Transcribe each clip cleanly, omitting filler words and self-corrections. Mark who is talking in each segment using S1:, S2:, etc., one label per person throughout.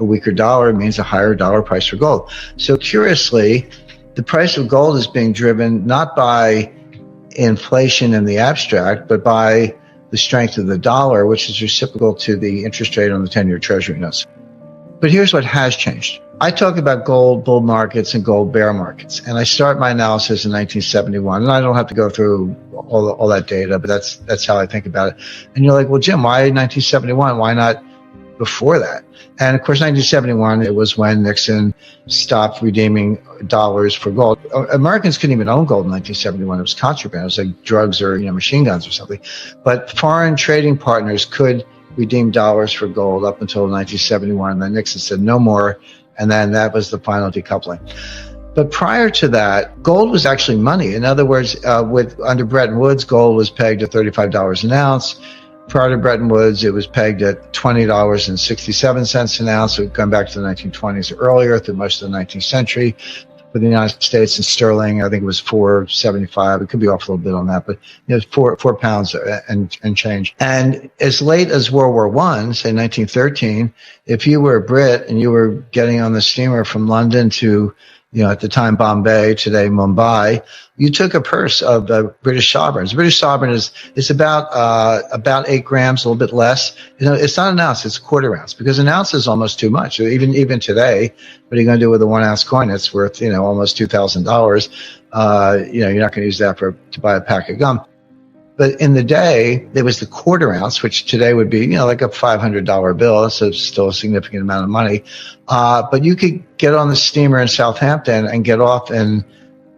S1: A weaker dollar means a higher dollar price for gold. So curiously, the price of gold is being driven not by inflation in the abstract, but by the strength of the dollar, which is reciprocal to the interest rate on the 10-year Treasury notes. But here's what has changed. I talk about gold bull markets and gold bear markets, and I start my analysis in 1971, and I don't have to go through all that data, but that's how I think about it. And you're like, well, Jim, why 1971? Why not before that? And of course, 1971, it was when Nixon stopped redeeming dollars for gold. Americans couldn't even own gold in 1971. It was contraband. It was like drugs or machine guns or something. But foreign trading partners could redeem dollars for gold up until 1971. And then Nixon said no more. And then that was the final decoupling. But prior to that, gold was actually money. In other words, under Bretton Woods, gold was pegged at $35 an ounce. Prior to Bretton Woods, it was pegged at $20.67 an ounce. So going back to the 1920s or earlier, through most of the 19th century. For the United States and sterling, I think it was $4.75. It could be off a little bit on that, but it was four pounds and change. And as late as World War I, say 1913, if you were a Brit and you were getting on the steamer from London to, at the time Bombay, today Mumbai, you took a purse of British sovereigns. British sovereign is about 8 grams, a little bit less. It's not an ounce; it's a quarter ounce, because an ounce is almost too much. Even today, what are you going to do with a 1 ounce coin that's worth almost $2,000? You're not going to use that to buy a pack of gum. But in the day, there was the quarter ounce, which today would be, like a $500 bill. So it's still a significant amount of money. But you could get on the steamer in Southampton and get off in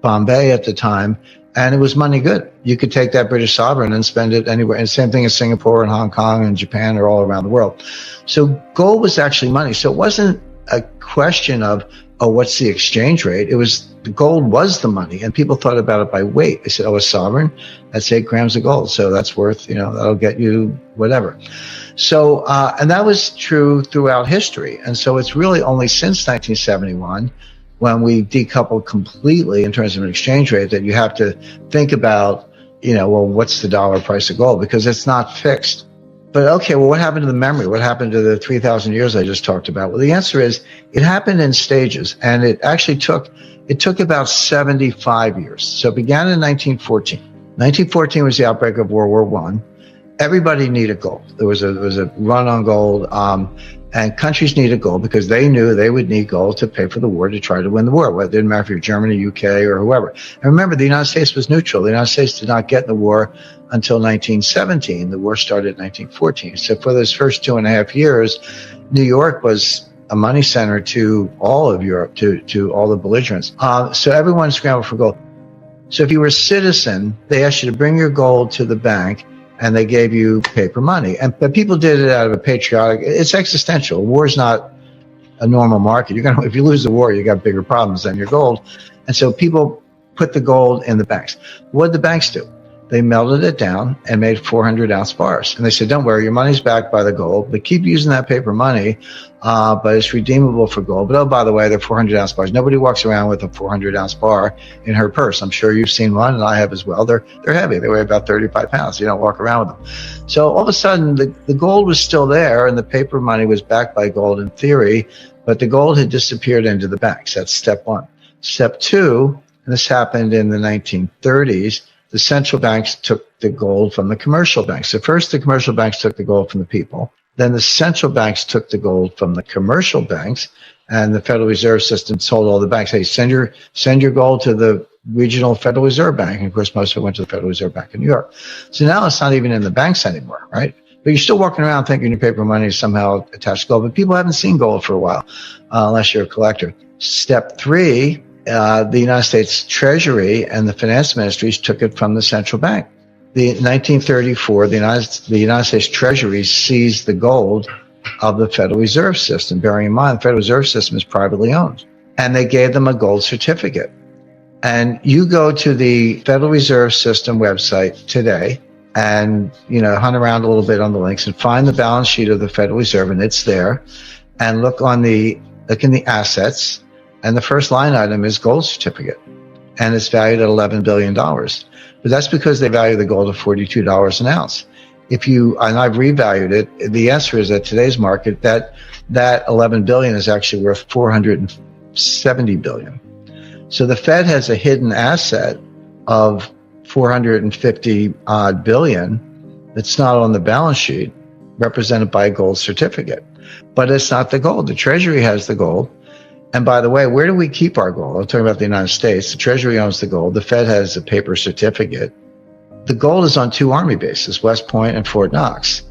S1: Bombay at the time, and it was money good. You could take that British sovereign and spend it anywhere. And same thing in Singapore and Hong Kong and Japan or all around the world. So gold was actually money. So it wasn't a question of, what's the exchange rate? It was, the gold was the money, and people thought about it by weight. They said, a sovereign, that's 8 grams of gold. So that's worth, that'll get you whatever. So, and that was true throughout history. And so it's really only since 1971, when we decoupled completely in terms of an exchange rate, that you have to think about, what's the dollar price of gold? Because it's not fixed. But okay, well, what happened to the memory? What happened to the 3,000 years I just talked about? Well, the answer is it happened in stages, and it actually took about 75 years. So it began in 1914. 1914 was the outbreak of World War I. Everybody needed gold. There was a run on gold, and countries needed gold because they knew they would need gold to pay for the war, to try to win the war. Well, it didn't matter if you're Germany, UK, or whoever. And remember, the United States was neutral. The United States did not get in the war until 1917. The war started in 1914. So for those first 2.5 years, New York was a money center to all of Europe, to all the belligerents. So everyone scrambled for gold. So if you were a citizen, they asked you to bring your gold to the bank, and they gave you paper money. But people did it out of a patriotic. It's existential. War's not a normal market. If you lose the war, you got bigger problems than your gold. And so people put the gold in the banks. What did the banks do? They melted it down and made 400-ounce bars. And they said, don't worry, your money's backed by the gold, but keep using that paper money, but it's redeemable for gold. But, oh, by the way, they're 400-ounce bars. Nobody walks around with a 400-ounce bar in her purse. I'm sure you've seen one, and I have as well. They're heavy. They weigh about 35 pounds. You don't walk around with them. So all of a sudden, the gold was still there, and the paper money was backed by gold in theory, but the gold had disappeared into the banks. That's step one. Step two, and this happened in the 1930s, the central banks took the gold from the commercial banks. So first the commercial banks took the gold from the people. Then the central banks took the gold from the commercial banks, and the Federal Reserve System told all the banks, hey, send your gold to the regional Federal Reserve Bank. And of course, most of it went to the Federal Reserve Bank in New York. So now it's not even in the banks anymore, right? But you're still walking around thinking your paper money is somehow attached to gold. But people haven't seen gold for a while, unless you're a collector. Step three, the United States Treasury and the finance ministries took it from the central bank. In 1934, the United States Treasury seized the gold of the Federal Reserve System. Bearing in mind, the Federal Reserve System is privately owned. And they gave them a gold certificate. And you go to the Federal Reserve System website today and, hunt around a little bit on the links and find the balance sheet of the Federal Reserve, and it's there. And look in the assets. And the first line item is gold certificate, and it's valued at $11 billion. But that's because they value the gold at $42 an ounce. and I've revalued it, the answer is that today's market, that 11 billion is actually worth 470 billion. So the Fed has a hidden asset of 450 odd billion that's not on the balance sheet, represented by a gold certificate. But it's not the gold. The Treasury has the gold. And by the way, where do we keep our gold? I'm talking about the United States. The Treasury owns the gold. The Fed has a paper certificate. The gold is on two Army bases, West Point and Fort Knox.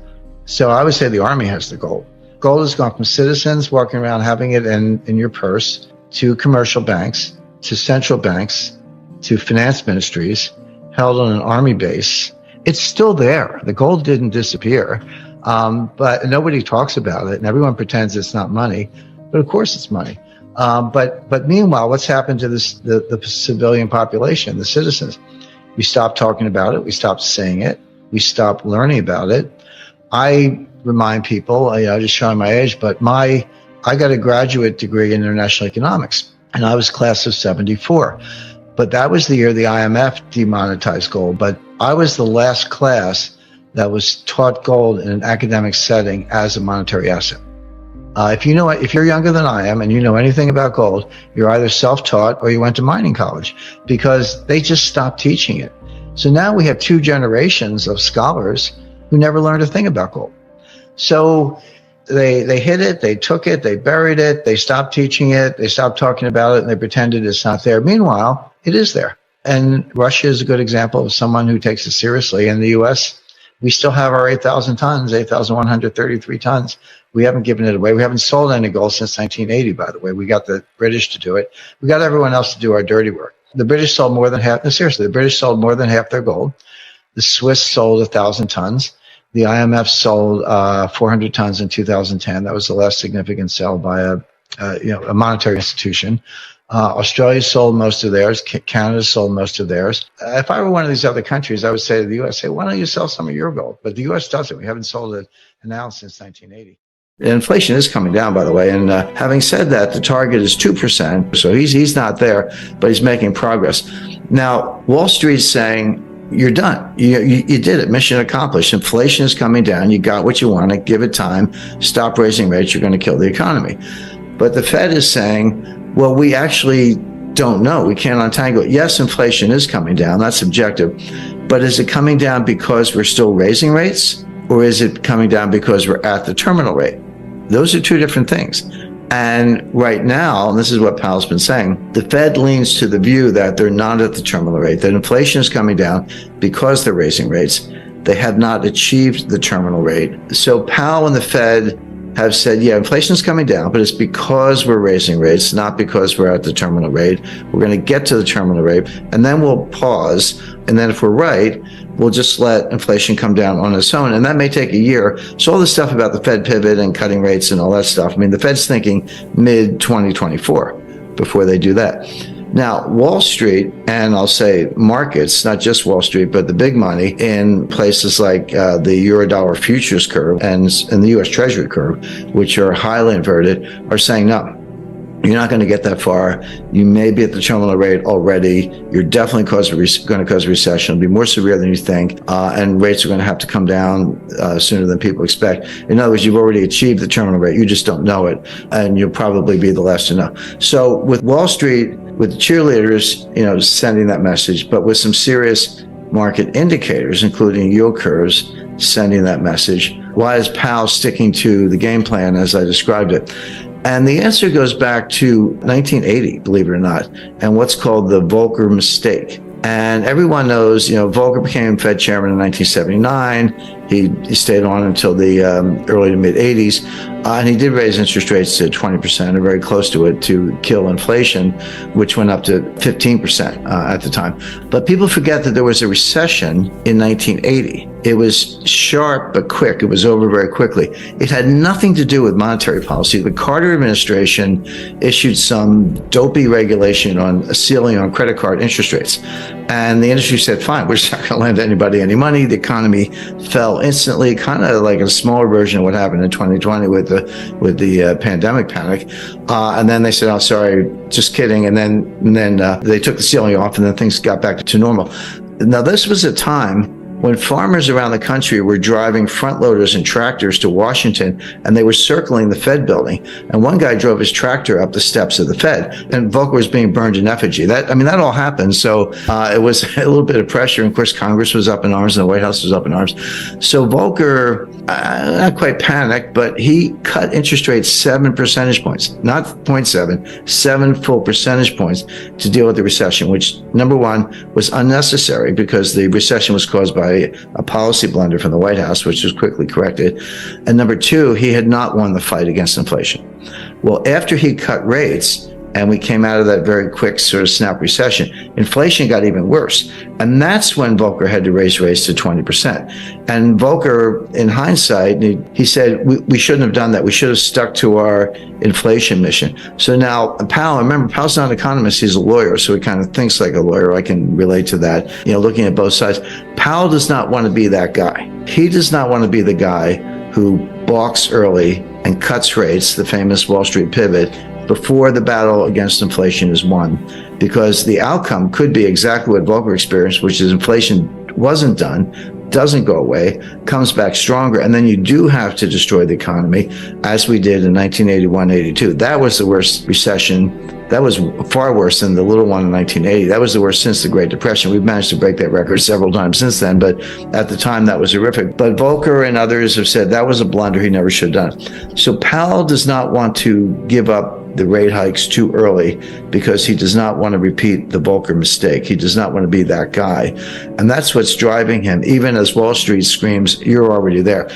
S1: So I would say the Army has the gold. Gold has gone from citizens walking around having it in your purse, to commercial banks, to central banks, to finance ministries, held on an Army base. It's still there. The gold didn't disappear. But nobody talks about it, and everyone pretends it's not money. But of course it's money. But meanwhile, what's happened to the civilian population, the citizens? We stopped talking about it. We stopped saying it. We stopped learning about it. I remind people, just showing my age, but I got a graduate degree in international economics, and I was class of 74. But that was the year the IMF demonetized gold. But I was the last class that was taught gold in an academic setting as a monetary asset. If you're younger than I am and you know anything about gold, you're either self-taught or you went to mining college, because they just stopped teaching it. So now we have two generations of scholars who never learned a thing about gold. So they hid it, they took it, they buried it, they stopped teaching it, they stopped talking about it, and they pretended it's not there. Meanwhile, it is there. And Russia is a good example of someone who takes it seriously. In the U.S., we still have our 8,000 tons, 8,133 tons. We haven't given it away. We haven't sold any gold since 1980, by the way. We got the British to do it. We got everyone else to do our dirty work. The British sold more than half. No, seriously, the British sold more than half their gold. The Swiss sold 1,000 tons. The IMF sold 400 tons in 2010. That was the last significant sale by a monetary institution. Australia sold most of theirs. Canada sold most of theirs. If I were one of these other countries, I would say to the U.S., hey, why don't you sell some of your gold? But the U.S. doesn't. We haven't sold it an ounce since 1980. Inflation is coming down, by the way. And having said that, the target is 2%. So he's not there, but he's making progress. Now, Wall Street's saying, you're done. You did it. Mission accomplished. Inflation is coming down. You got what you wanted. Give it time. Stop raising rates. You're going to kill the economy. But the Fed is saying, well, we actually don't know. We can't untangle it. Yes, inflation is coming down. That's subjective. But is it coming down because we're still raising rates? Or is it coming down because we're at the terminal rate? Those are two different things. And right now, and this is what Powell's been saying, the Fed leans to the view that they're not at the terminal rate, that inflation is coming down because they're raising rates. They have not achieved the terminal rate. So Powell and the Fed have said, yeah, inflation is coming down, but it's because we're raising rates, not because we're at the terminal rate. We're going to get to the terminal rate, and then we'll pause. And then if we're right, we'll just let inflation come down on its own. And that may take a year. So all this stuff about the Fed pivot and cutting rates and all that stuff, I mean, the Fed's thinking mid-2024 before they do that. Now, Wall Street, and I'll say markets, not just Wall Street, but the big money in places like the Eurodollar futures curve and the U.S. Treasury curve, which are highly inverted, are saying, no, you're not going to get that far. You may be at the terminal rate already. You're definitely going to cause a recession. It'll be more severe than you think, and rates are going to have to come down sooner than people expect. In other words, you've already achieved the terminal rate. You just don't know it, and you'll probably be the last to know. So with Wall Street, with the cheerleaders, sending that message, but with some serious market indicators, including yield curves, sending that message, why is Powell sticking to the game plan as I described it? And the answer goes back to 1980, believe it or not, and what's called the Volcker mistake. And everyone knows, Volcker became Fed chairman in 1979. He stayed on until the early to mid 80s. And he did raise interest rates to 20% or very close to it to kill inflation, which went up to 15% at the time. But people forget that there was a recession in 1980. It was sharp but quick. It was over very quickly. It had nothing to do with monetary policy. The Carter administration issued some dopey regulation on a ceiling on credit card interest rates. And the industry said, fine, we're just not going to lend anybody any money. The economy fell instantly, kind of like a smaller version of what happened in 2020 with the pandemic panic. And then they said, oh, sorry, just kidding. And then they took the ceiling off, and then things got back to normal. Now, this was a time when farmers around the country were driving front loaders and tractors to Washington, and they were circling the Fed building, and one guy drove his tractor up the steps of the Fed, and Volcker was being burned in effigy. That all happened. So it was a little bit of pressure. And of course, Congress was up in arms and the White House was up in arms. So Volcker, not quite panicked, but he cut interest rates 7 percentage points, not 0.7, 7 full percentage points to deal with the recession, which, number one, was unnecessary because the recession was caused by a policy blunder from the White House, which was quickly corrected. And number two, he had not won the fight against inflation. Well, after he cut rates, and we came out of that very quick sort of snap recession, inflation got even worse. And that's when Volcker had to raise rates to 20%. And Volcker, in hindsight, he said, we shouldn't have done that. We should have stuck to our inflation mission. So now Powell, remember, Powell's not an economist, he's a lawyer, so he kind of thinks like a lawyer. I can relate to that, looking at both sides. Powell does not want to be that guy. He does not want to be the guy who balks early and cuts rates, the famous Wall Street pivot, before the battle against inflation is won, because the outcome could be exactly what Volcker experienced, which is inflation wasn't done, doesn't go away, comes back stronger, and then you do have to destroy the economy, as we did in 1981-82. That was the worst recession. That was far worse than the little one in 1980. That was the worst since the Great Depression. We've managed to break that record several times since then, but at the time that was horrific. But Volcker and others have said that was a blunder he never should have done. So Powell does not want to give up the rate hikes too early because he does not want to repeat the Volcker mistake. He does not want to be that guy. And that's what's driving him, even as Wall Street screams, you're already there.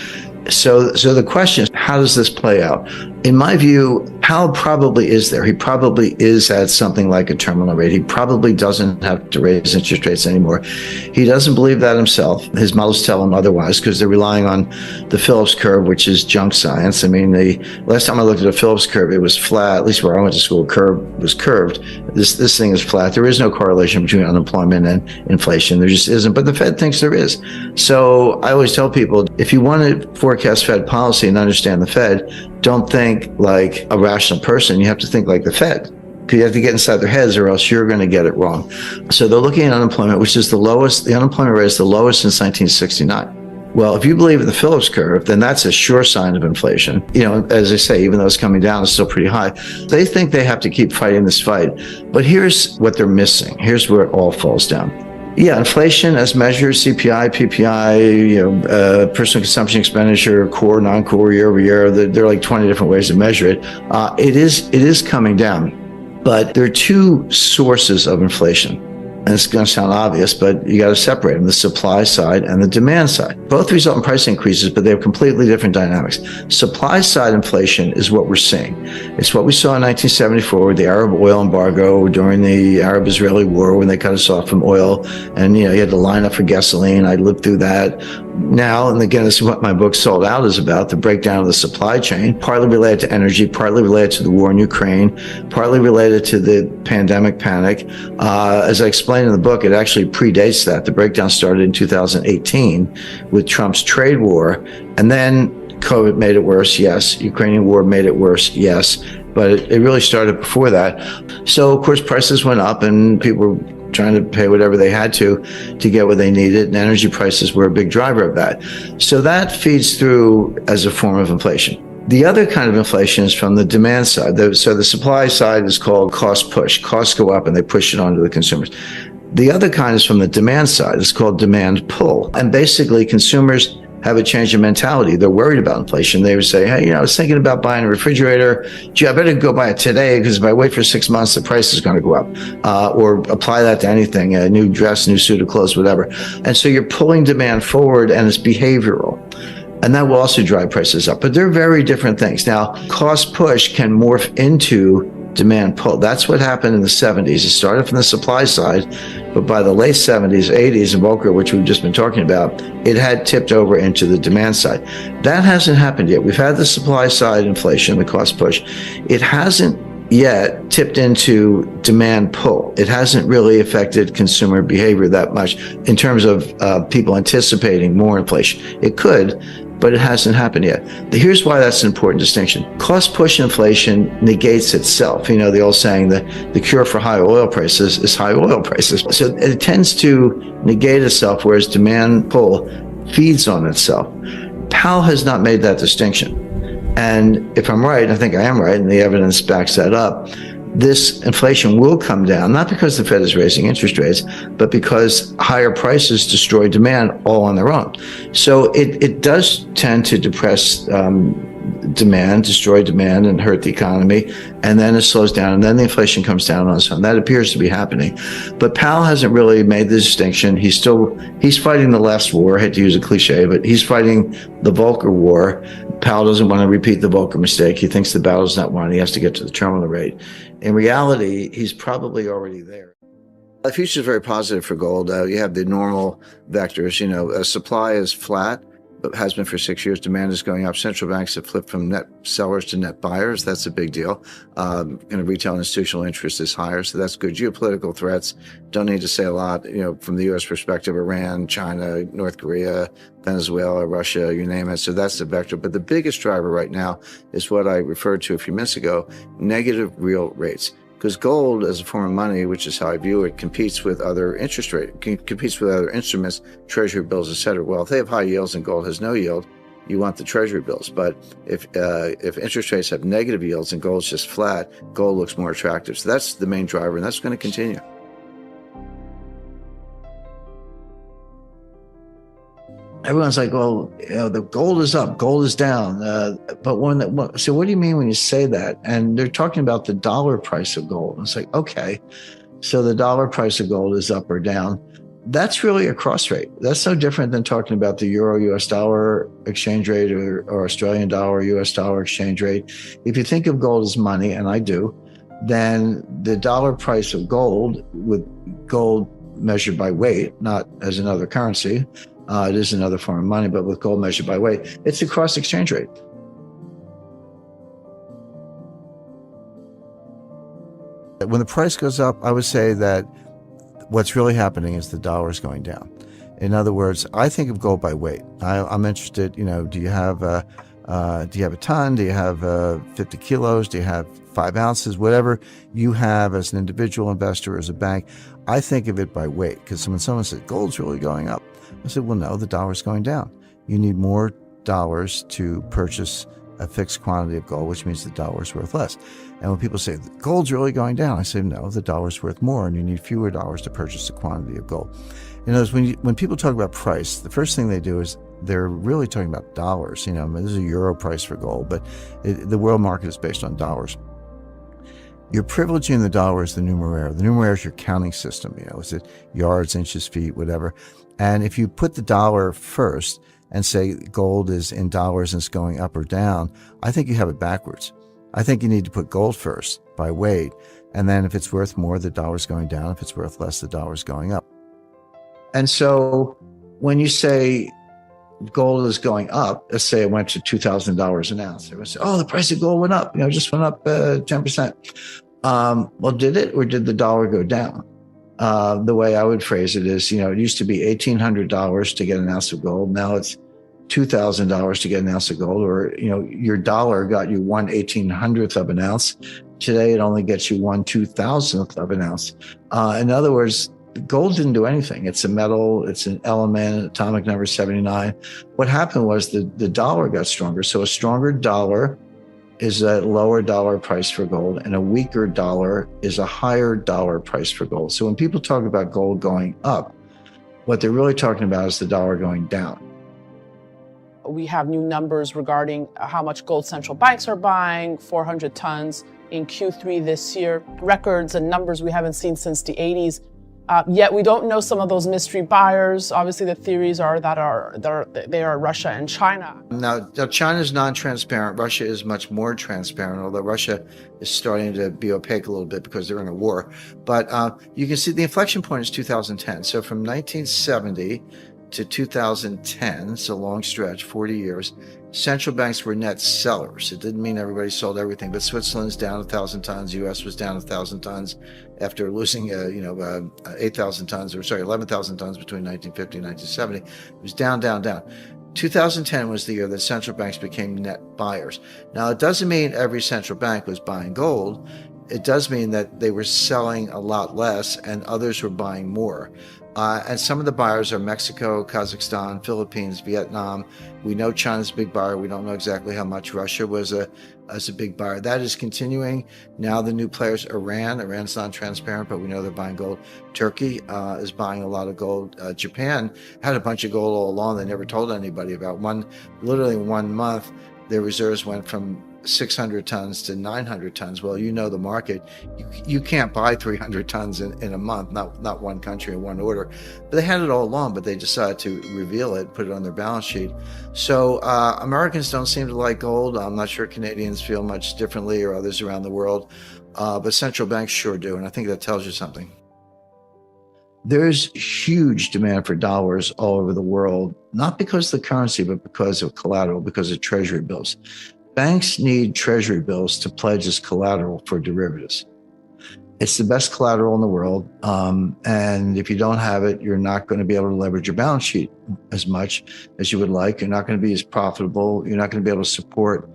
S1: So the question is, how does this play out? In my view, Powell probably is there. He probably is at something like a terminal rate. He probably doesn't have to raise interest rates anymore. He doesn't believe that himself. His models tell him otherwise because they're relying on the Phillips curve, which is junk science. I mean, the last time I looked at a Phillips curve, it was flat. At least where I went to school, curve was curved. This thing is flat. There is no correlation between unemployment and inflation. There just isn't. But the Fed thinks there is. So I always tell people, if you want to forecast Fed policy and understand the Fed, don't think like a rational person. You have to think like the Fed. You have to get inside their heads or else you're going to get it wrong. So they're looking at unemployment, which is the lowest. The unemployment rate is the lowest since 1969. Well, if you believe in the Phillips curve, then that's a sure sign of inflation. As I say, even though it's coming down, it's still pretty high. They think they have to keep fighting this fight. But here's what they're missing. Here's where it all falls down. Yeah, inflation as measured, CPI, PPI, personal consumption expenditure, core, non-core, year over year. There are like 20 different ways to measure it. It is coming down, but there are two sources of inflation. And it's going to sound obvious, but you got to separate them, the supply side and the demand side. Both result in price increases, but they have completely different dynamics. Supply side inflation is what we're seeing. It's what we saw in 1974 with the Arab oil embargo during the Arab-Israeli war when they cut us off from oil. And, you had to line up for gasoline. I lived through that. Now, and again, this is what my book Sold Out is about, the breakdown of the supply chain, partly related to energy, partly related to the war in Ukraine, partly related to the pandemic panic. As I explained in the book, it actually predates that. The breakdown started in 2018 with Trump's trade war, and then COVID made it worse, yes. Ukrainian war made it worse, yes. But it really started before that. So, of course, prices went up and people were trying to pay whatever they had to get what they needed, and energy prices were a big driver of that. So that feeds through as a form of inflation. The other kind of inflation is from the demand side. So the supply side is called cost push. Costs go up and they push it onto the consumers. The other kind is from the demand side. It's called demand pull. And basically consumers have a change in mentality. They're worried about inflation. They would say, hey, I was thinking about buying a refrigerator. Gee, I better go buy it today because if I wait for 6 months, the price is going to go up. Or apply that to anything, a new dress, new suit of clothes, whatever. And so you're pulling demand forward and it's behavioral. And that will also drive prices up. But they're very different things. Now, cost push can morph into demand pull. That's what happened in the 70s. It started from the supply side, but by the late 70s, 80s, and Volcker, which we've just been talking about, it had tipped over into the demand side. That hasn't happened yet. We've had the supply side inflation, the cost push. It hasn't yet tipped into demand pull. It hasn't really affected consumer behavior that much in terms of people anticipating more inflation. It could, but it hasn't happened yet. Here's why that's an important distinction. Cost push inflation negates itself. You know, the old saying that the cure for high oil prices is high oil prices. So it tends to negate itself, whereas demand pull feeds on itself. Powell has not made that distinction. And if I'm right, I think I am right, and the evidence backs that up, this inflation will come down, not because the Fed is raising interest rates, but because higher prices destroy demand all on their own. So it does tend to depress demand, destroy demand, and hurt the economy. And then it slows down, and then the inflation comes down on its own. That appears to be happening. But Powell hasn't really made the distinction. He's fighting the last war. I hate to use a cliche, but he's fighting the Volcker war. Powell doesn't want to repeat the Volcker mistake. He thinks the battle's not won. He has to get to the terminal rate. In reality, he's probably already there. The future is very positive for gold. You have the normal vectors. You know, supply is flat, but has been for 6 years. Demand is going up. Central banks have flipped from net sellers to net buyers. That's a big deal. Retail and institutional interest is higher, so that's good. Geopolitical threats, don't need to say a lot. You know, from the U.S. perspective, Iran, China, North Korea, Venezuela, Russia, you name it. So that's the vector. But the biggest driver right now is what I referred to a few minutes ago: negative real rates. Because gold, as a form of money, which is how I view it, competes with other interest rate, competes with other instruments, treasury bills, etc. Well, if they have high yields and gold has no yield, you want the treasury bills. But if interest rates have negative yields and gold's just flat, gold looks more attractive. So that's the main driver, and that's going to continue. Everyone's like, well, you know, the gold is up, gold is down. So what do you mean when you say that? And they're talking about the dollar price of gold. It's like, okay, so the dollar price of gold is up or down. That's really a cross rate. That's so different than talking about the euro US dollar exchange rate or Australian dollar US dollar exchange rate. If you think of gold as money, and I do, then the dollar price of gold, with gold measured by weight, not as another currency, it is another form of money, but with gold measured by weight, it's a cross exchange rate. When the price goes up, I would say that what's really happening is the dollar is going down. In other words, I think of gold by weight. I'm interested, you know, do you have a ton? Do you have 50 kilos? Do you have 5 ounces? Whatever you have as an individual investor, as a bank, I think of it by weight. Because when someone says gold's really going up, I said, well, no, the dollar's going down. You need more dollars to purchase a fixed quantity of gold, which means the dollar's worth less. And when people say gold's really going down, I say, no, the dollar's worth more, and you need fewer dollars to purchase a quantity of gold. You know, when people talk about price, the first thing they do is they're really talking about dollars. You know, there's a euro price for gold, but the world market is based on dollars. You're privileging the dollar as the numeraire. The numeraire is your counting system. You know, is it yards, inches, feet, whatever. And if you put the dollar first and say gold is in dollars and it's going up or down, I think you have it backwards. I think you need to put gold first by weight. And then if it's worth more, the dollar's going down. If it's worth less, the dollar's going up. And so when you say gold is going up, let's say it went to $2,000 an ounce, everyone say, oh, the price of gold went up, you know, just went up 10%. Well, did it, or did the dollar go down? The way I would phrase it is, you know, it used to be $1,800 to get an ounce of gold. Now it's $2,000 to get an ounce of gold, or, you know, your dollar got you 1/1800th of an ounce. Today, it only gets you 1/2000th of an ounce. In other words, gold didn't do anything. It's a metal, it's an element, atomic number 79. What happened was the dollar got stronger. So a stronger dollar is a lower dollar price for gold, and a weaker dollar is a higher dollar price for gold. So when people talk about gold going up, what they're really talking about is the dollar going down.
S2: We have new numbers regarding how much gold central banks are buying, 400 tons in Q3 this year, records and numbers we haven't seen since the 80s. Yet we don't know some of those mystery buyers. Obviously, the theories are they are Russia and China.
S1: Now China is non-transparent. Russia is much more transparent, although Russia is starting to be opaque a little bit because they're in a war. But you can see the inflection point is 2010. So from 1970 to 2010, it's a long stretch, 40 years, central banks were net sellers. It didn't mean everybody sold everything, but Switzerland's down 1,000 tons, U.S. was down 1,000 tons after losing 8,000 tons, or sorry, 11,000 tons between 1950 and 1970. It was down, down, down. 2010 was the year that central banks became net buyers. Now, it doesn't mean every central bank was buying gold. It does mean that they were selling a lot less and others were buying more. And some of the buyers are Mexico, Kazakhstan, Philippines, Vietnam. We know China's a big buyer. We don't know exactly how much. Russia was a big buyer. That is continuing. Now the new players, Iran's non-transparent, but we know they're buying gold. Turkey is buying a lot of gold. Japan had a bunch of gold all along. They never told anybody about. Literally 1 month, their reserves went from 600 tons to 900 tons. Well, you know the market. You can't buy 300 tons in a month, not one country in one order. But they had it all along, but they decided to reveal it, put it on their balance sheet. So Americans don't seem to like gold. I'm not sure Canadians feel much differently or others around the world, but central banks sure do, and I think that tells you something. There's huge demand for dollars all over the world, not because of the currency, but because of collateral, because of treasury bills. Banks need treasury bills to pledge as collateral for derivatives. It's the best collateral in the world. And if you don't have it, you're not going to be able to leverage your balance sheet as much as you would like. You're not going to be as profitable. You're not going to be able to support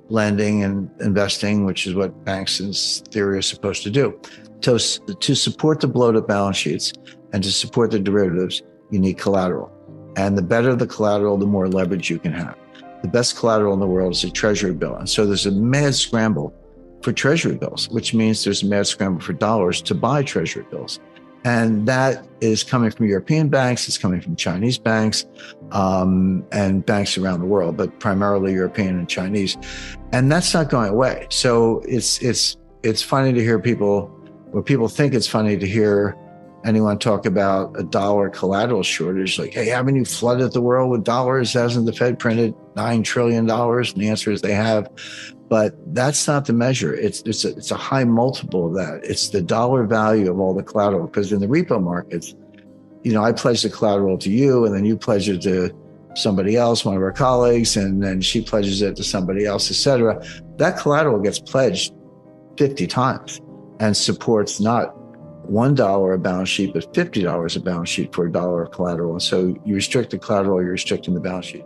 S1: lending and investing, which is what banks in theory are supposed to do. To support the bloated balance sheets and to support the derivatives, you need collateral. And the better the collateral, the more leverage you can have. The best collateral in the world is a treasury bill. And so there's a mad scramble for treasury bills, which means there's a mad scramble for dollars to buy treasury bills. And that is coming from European banks, it's coming from Chinese banks, and banks around the world, but primarily European and Chinese. And that's not going away. So it's funny to hear people think it's funny to hear anyone talk about a dollar collateral shortage, like, hey, haven't you flooded the world with dollars? Hasn't the Fed printed $9 trillion? And the answer is they have. But that's not the measure. It's a high multiple of that. It's the dollar value of all the collateral. Because in the repo markets, I pledge the collateral to you, and then you pledge it to somebody else, one of our colleagues, and then she pledges it to somebody else, et cetera. That collateral gets pledged 50 times and supports not $1 a balance sheet, but $50 a balance sheet for $1 of collateral. And so you restrict the collateral, you're restricting the balance sheet.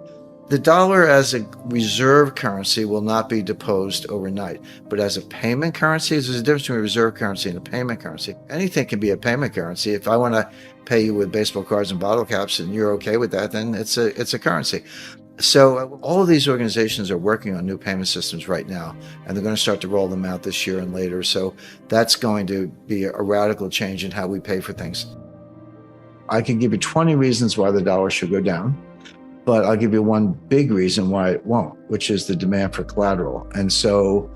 S1: The dollar as a reserve currency will not be deposed overnight, but as a payment currency, there's a difference between a reserve currency and a payment currency. Anything can be a payment currency. If I want to pay you with baseball cards and bottle caps and you're okay with that, then it's a currency. So all of these organizations are working on new payment systems right now, and they're going to start to roll them out this year and later. So that's going to be a radical change in how we pay for things. I can give you 20 reasons why the dollar should go down, but I'll give you one big reason why it won't, which is the demand for collateral. And so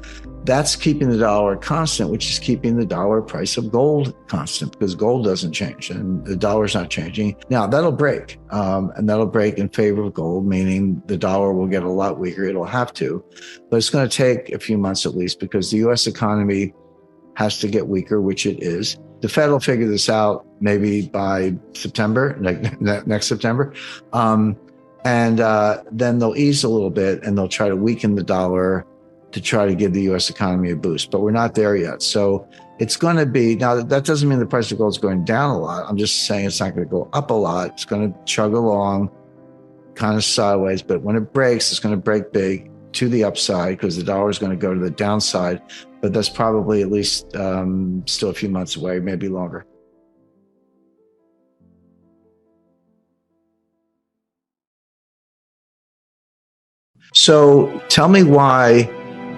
S1: that's keeping the dollar constant, which is keeping the dollar price of gold constant, because gold doesn't change and the dollar's not changing. Now that'll break, and that'll break in favor of gold, meaning the dollar will get a lot weaker. It'll have to, but it's going to take a few months at least, because the U.S. economy has to get weaker, which it is. The Fed will figure this out maybe by September, next September. And then they'll ease a little bit and they'll try to weaken the dollar to try to give the U.S. economy a boost. But we're not there yet. So it's going to be, now that doesn't mean the price of gold is going down a lot. I'm just saying it's not going to go up a lot. It's going to chug along kind of sideways. But when it breaks, it's going to break big to the upside, because the dollar is going to go to the downside. But that's probably at least still a few months away, maybe longer. So tell me why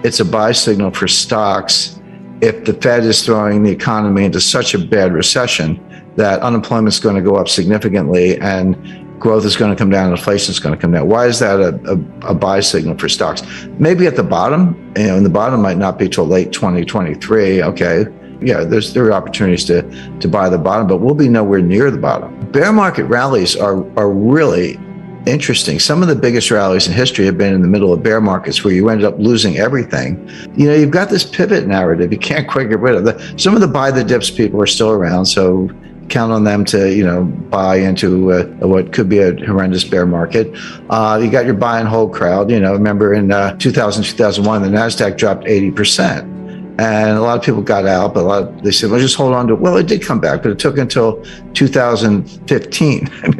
S1: it's a buy signal for stocks if the Fed is throwing the economy into such a bad recession that unemployment is going to go up significantly and growth is going to come down, inflation is going to come down. Why is that a buy signal for stocks? Maybe at the bottom, and the bottom might not be till late 2023. Okay. Yeah, there are opportunities to buy the bottom, but we'll be nowhere near the bottom. Bear market rallies are really interesting. Some of the biggest rallies in history have been in the middle of bear markets where you ended up losing everything. You've got this pivot narrative. You can't quite get rid of some of the buy the dips people are still around. So count on them to, buy into what could be a horrendous bear market. You got your buy and hold crowd. Remember in 2000, 2001, the NASDAQ dropped 80%. And a lot of people got out, but they said, well, just hold on to it. Well, it did come back, but it took until 2015. I mean,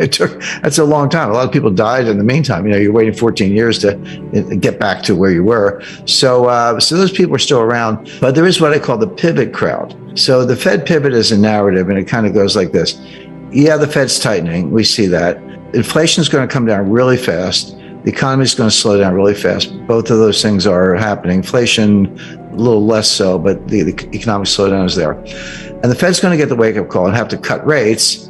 S1: that's a long time. A lot of people died in the meantime. You're waiting 14 years to get back to where you were. So those people are still around, but there is what I call the pivot crowd. So the Fed pivot is a narrative, and it kind of goes like this. Yeah, the Fed's tightening. We see that. Inflation is going to come down really fast. The economy is going to slow down really fast. Both of those things are happening. Inflation, a little less so, but the economic slowdown is there. And the Fed's going to get the wake-up call and have to cut rates.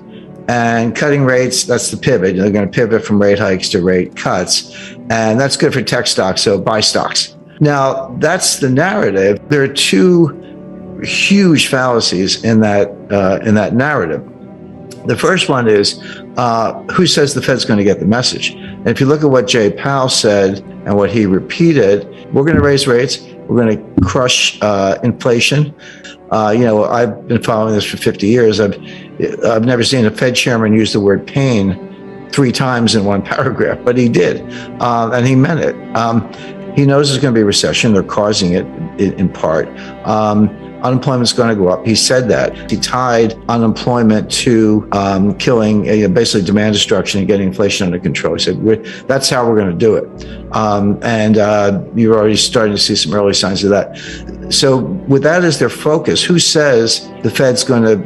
S1: And cutting rates, that's the pivot. They're going to pivot from rate hikes to rate cuts. And that's good for tech stocks, so buy stocks. Now, that's the narrative. There are two huge fallacies in that narrative. The first one is, who says the Fed's going to get the message? And if you look at what Jay Powell said and what he repeated, we're going to raise rates. We're going to crush inflation. I've been following this for 50 years. I've never seen a Fed chairman use the word pain 3 times in one paragraph, but he did, and he meant it. He knows there's going to be a recession. They're causing it in part. Unemployment's going to go up. He said that. He tied unemployment to killing, basically demand destruction and getting inflation under control. He said, that's how we're going to do it. And you're already starting to see some early signs of that. So with that as their focus, who says the Fed's going to,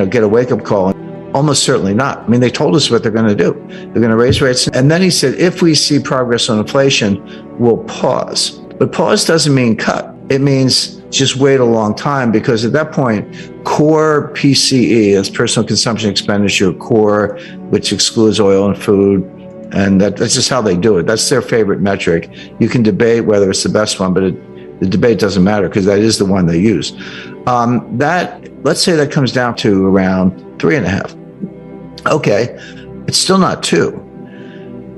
S1: get a wake-up call? Almost certainly not. I mean, they told us what they're going to do. They're going to raise rates. And then he said, if we see progress on inflation, we'll pause. But pause doesn't mean cut. It means just wait a long time, because at that point, core PCE, that's personal consumption expenditure, core, which excludes oil and food, and that's just how they do it. That's their favorite metric. You can debate whether it's the best one, but the debate doesn't matter because that is the one they use. Let's say that comes down to around 3.5. Okay, it's still not 2.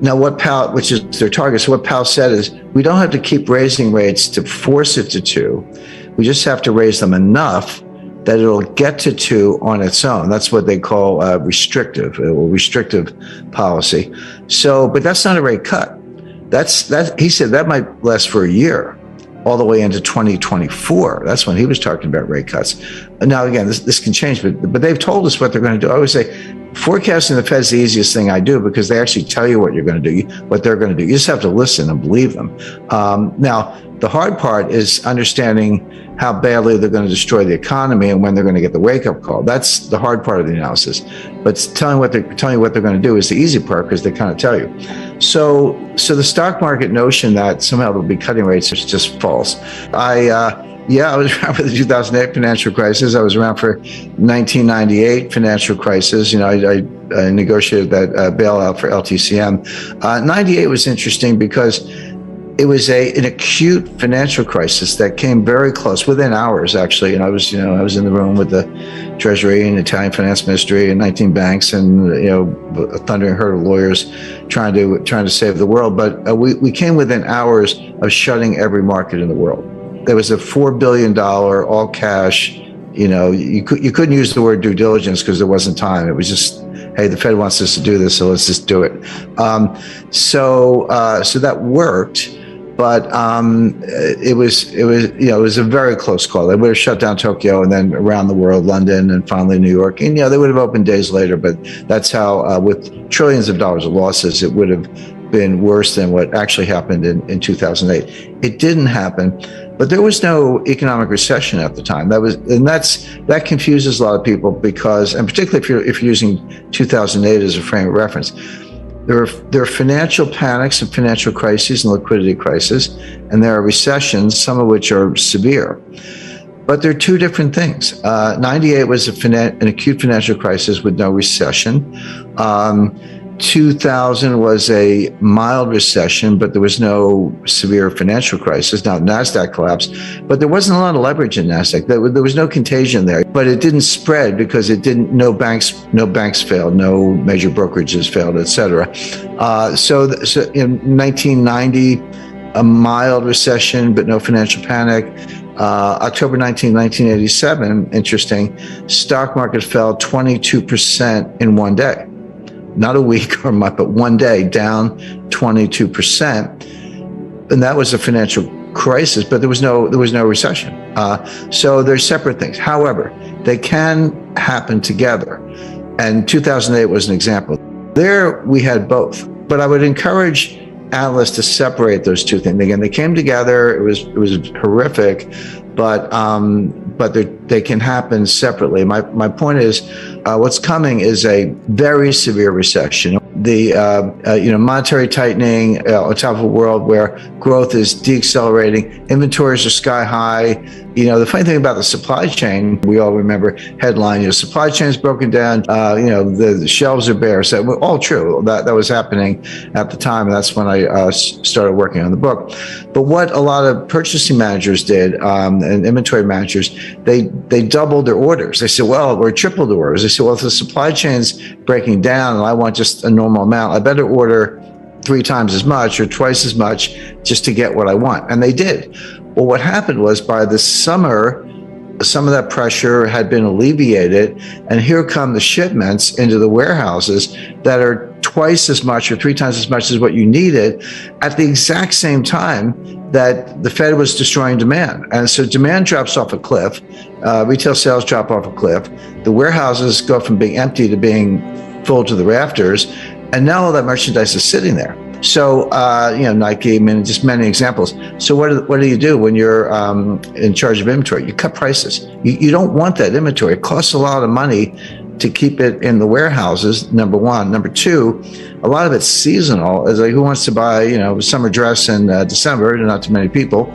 S1: Now, what Powell, which is their target, so what Powell said is, we don't have to keep raising rates to force it to 2. We just have to raise them enough that it'll get to 2 on its own. That's what they call restrictive policy. So, but that's not a rate cut. He said that might last for a year, all the way into 2024. That's when he was talking about rate cuts. Now, again, this can change, but they've told us what they're going to do. I always say, forecasting the Fed's the easiest thing I do, because they actually tell you what you're going to do, what they're going to do. You just have to listen and believe them. Now, the hard part is understanding how badly they're going to destroy the economy and when they're going to get the wake-up call. That's the hard part of the analysis. But telling you what they're going to do is the easy part, because they kind of tell you. So the stock market notion that somehow they'll be cutting rates is just false. I was around for the 2008 financial crisis. I was around for 1998 financial crisis. I negotiated that bailout for LTCM. 98 was interesting because it was an acute financial crisis that came very close, within hours, actually. And I was in the room with the Treasury and Italian Finance Ministry and 19 banks, and a thundering herd of lawyers trying to save the world. But we came within hours of shutting every market in the world. There was a $4 billion all cash. You couldn't use the word due diligence because there wasn't time. It was just, hey, the Fed wants us to do this, so let's just do it. So that worked. But it was a very close call. They would have shut down Tokyo and then around the world, London and finally New York. And they would have opened days later. But that's how, with trillions of dollars of losses, it would have been worse than what actually happened in 2008. It didn't happen, but there was no economic recession at the time. That confuses a lot of people, because, and particularly if you're using 2008 as a frame of reference. There are financial panics and financial crises and liquidity crises, and there are recessions, some of which are severe. But they're two different things. 98 was an acute financial crisis with no recession. 2000 was a mild recession, but there was no severe financial crisis. Now, NASDAQ collapsed, but there wasn't a lot of leverage in NASDAQ. There was no contagion there, but it didn't spread because no banks failed, no major brokerages failed, et cetera. So in 1990, a mild recession, but no financial panic. October 19, 1987, interesting, stock market fell 22% in one day. Not a week or a month, but one day, down 22%. And that was a financial crisis, but there was no recession. So they're separate things. However, they can happen together. And 2008 was an example. There we had both. But I would encourage analysts to separate those two things. Again, they came together. It was horrific, but they can happen separately. My point is, what's coming is a very severe recession. The monetary tightening on top of a world where growth is deaccelerating, inventories are sky high. The funny thing about the supply chain, we all remember headline, supply chain's broken down, the shelves are bare. So all true. That was happening at the time, and that's when I started working on the book. But what a lot of purchasing managers did, and inventory managers, they doubled their orders. They said, well, or tripled the orders. They said, well, if the supply chain's breaking down and I want just a normal amount, I better order 3 times as much or twice as much just to get what I want. And they did. Well, what happened was by the summer, some of that pressure had been alleviated, and here come the shipments into the warehouses that are twice as much or 3 times as much as what you needed at the exact same time that the Fed was destroying demand. And so demand drops off a cliff, retail sales drop off a cliff, the warehouses go from being empty to being full to the rafters, and now all that merchandise is sitting there. So, Nike, just many examples. So what do you do when you're in charge of inventory? You cut prices. You don't want that inventory. It costs a lot of money to keep it in the warehouses, number one. Number two, a lot of it's seasonal. It's like, who wants to buy, a summer dress in December? Not too many people.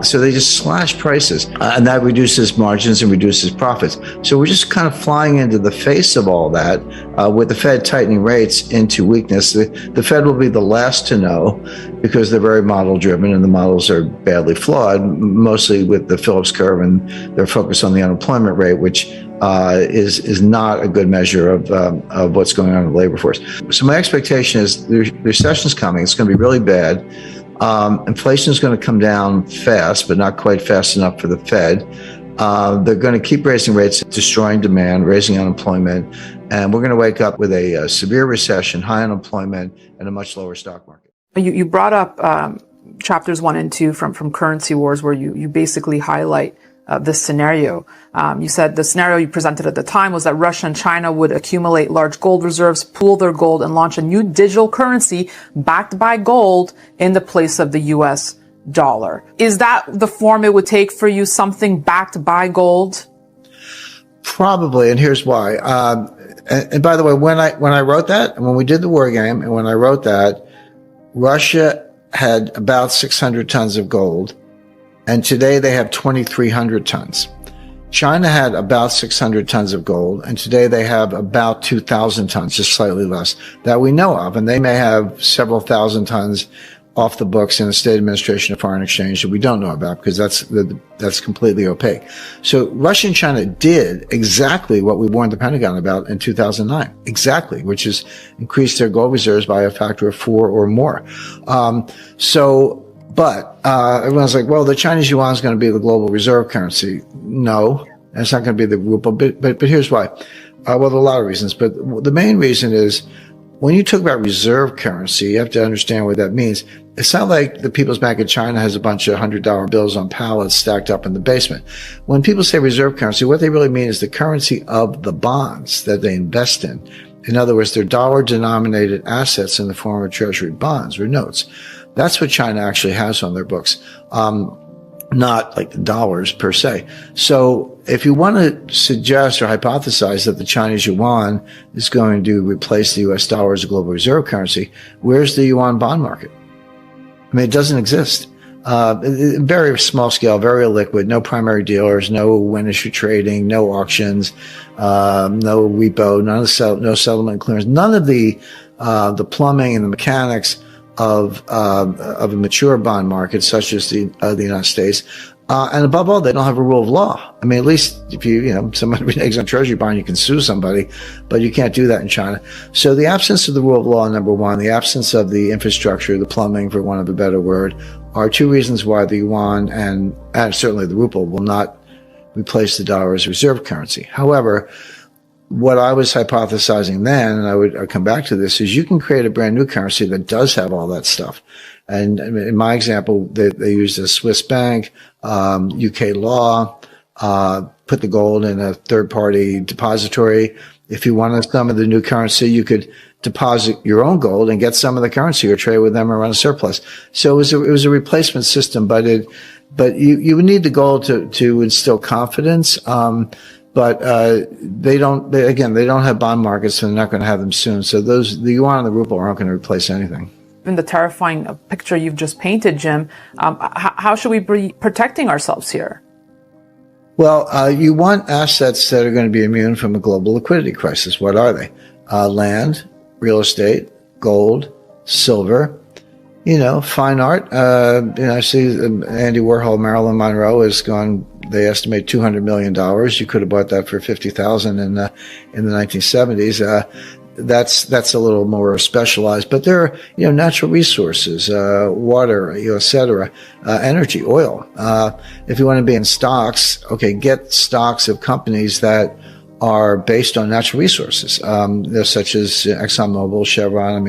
S1: So they just slash prices, and that reduces margins and reduces profits. So we're just kind of flying into the face of all that with the Fed tightening rates into weakness. The Fed will be the last to know because they're very model driven and the models are badly flawed, mostly with the Phillips curve and their focus on the unemployment rate, which is not a good measure of what's going on in the labor force. So my expectation is the recession's coming. It's going to be really bad. Inflation is going to come down fast, but not quite fast enough for the Fed. They're going to keep raising rates, destroying demand, raising unemployment, and we're going to wake up with a severe recession, high unemployment, and a much lower stock market.
S3: You brought up chapters 1 and 2 from Currency Wars, where you basically highlight this scenario. You said the scenario you presented at the time was that Russia and China would accumulate large gold reserves, pool their gold, and launch a new digital currency backed by gold in the place of the U.S. dollar. Is that the form it would take for you, something backed by gold?
S1: Probably, and here's why. And by the way, when I wrote that, and when we did the war game, and when I wrote that, Russia had about 600 tons of gold, and today they have 2,300 tons. China had about 600 tons of gold, and today they have about 2,000 tons, just slightly less, that we know of. And they may have several thousand tons off the books in the State Administration of Foreign Exchange that we don't know about because that's completely opaque. So Russia and China did exactly what we warned the Pentagon about in 2009, exactly, which is increase their gold reserves by a factor of 4 or more. But everyone's like, well, the Chinese yuan is going to be the global reserve currency. No, it's not going to be the ruble. But here's why. Well, there are a lot of reasons, but the main reason is when you talk about reserve currency, you have to understand what that means. It's not like the People's Bank of China has a bunch of $100 bills on pallets stacked up in the basement. When people say reserve currency, what they really mean is the currency of the bonds that they invest in. In other words, they're dollar-denominated assets in the form of treasury bonds or notes. That's what China actually has on their books, not like the dollars per se. So if you want to suggest or hypothesize that the Chinese yuan is going to replace the US dollar as a global reserve currency, where's the yuan bond market? I mean, it doesn't exist. Very small scale, very illiquid, no primary dealers, no win issue trading, no auctions, no repo, no settlement clearance, none of the plumbing and the mechanics of a mature bond market such as the United States. And above all, they don't have a rule of law. I mean, at least if somebody reneges on a treasury bond, you can sue somebody, but you can't do that in China. So the absence of the rule of law, number one, the absence of the infrastructure, the plumbing, for want of a better word, are two reasons why the yuan and certainly the ruble will not replace the dollar as reserve currency. However, what I was hypothesizing then, and I would come back to this, is you can create a brand new currency that does have all that stuff. And in my example, they used a Swiss bank, UK law, put the gold in a third-party depository. If you wanted some of the new currency, you could deposit your own gold and get some of the currency or trade with them or run a surplus. So it was a replacement system, but you would need the gold to instill confidence. But they don't have bond markets, so they're not going to have them soon. So the yuan and the ruble aren't going to replace anything.
S3: In the terrifying picture you've just painted, Jim, how should we be protecting ourselves here?
S1: Well, you want assets that are going to be immune from a global liquidity crisis. What are they? Land, real estate, gold, silver, fine art. I see Andy Warhol, Marilyn Monroe has gone, they estimate $200 million. You could have bought that for $50,000 in the 1970s. That's a little more specialized, but there are, natural resources, water, et cetera, energy, oil. If you want to be in stocks, okay, get stocks of companies that are based on natural resources, such as ExxonMobil, Chevron.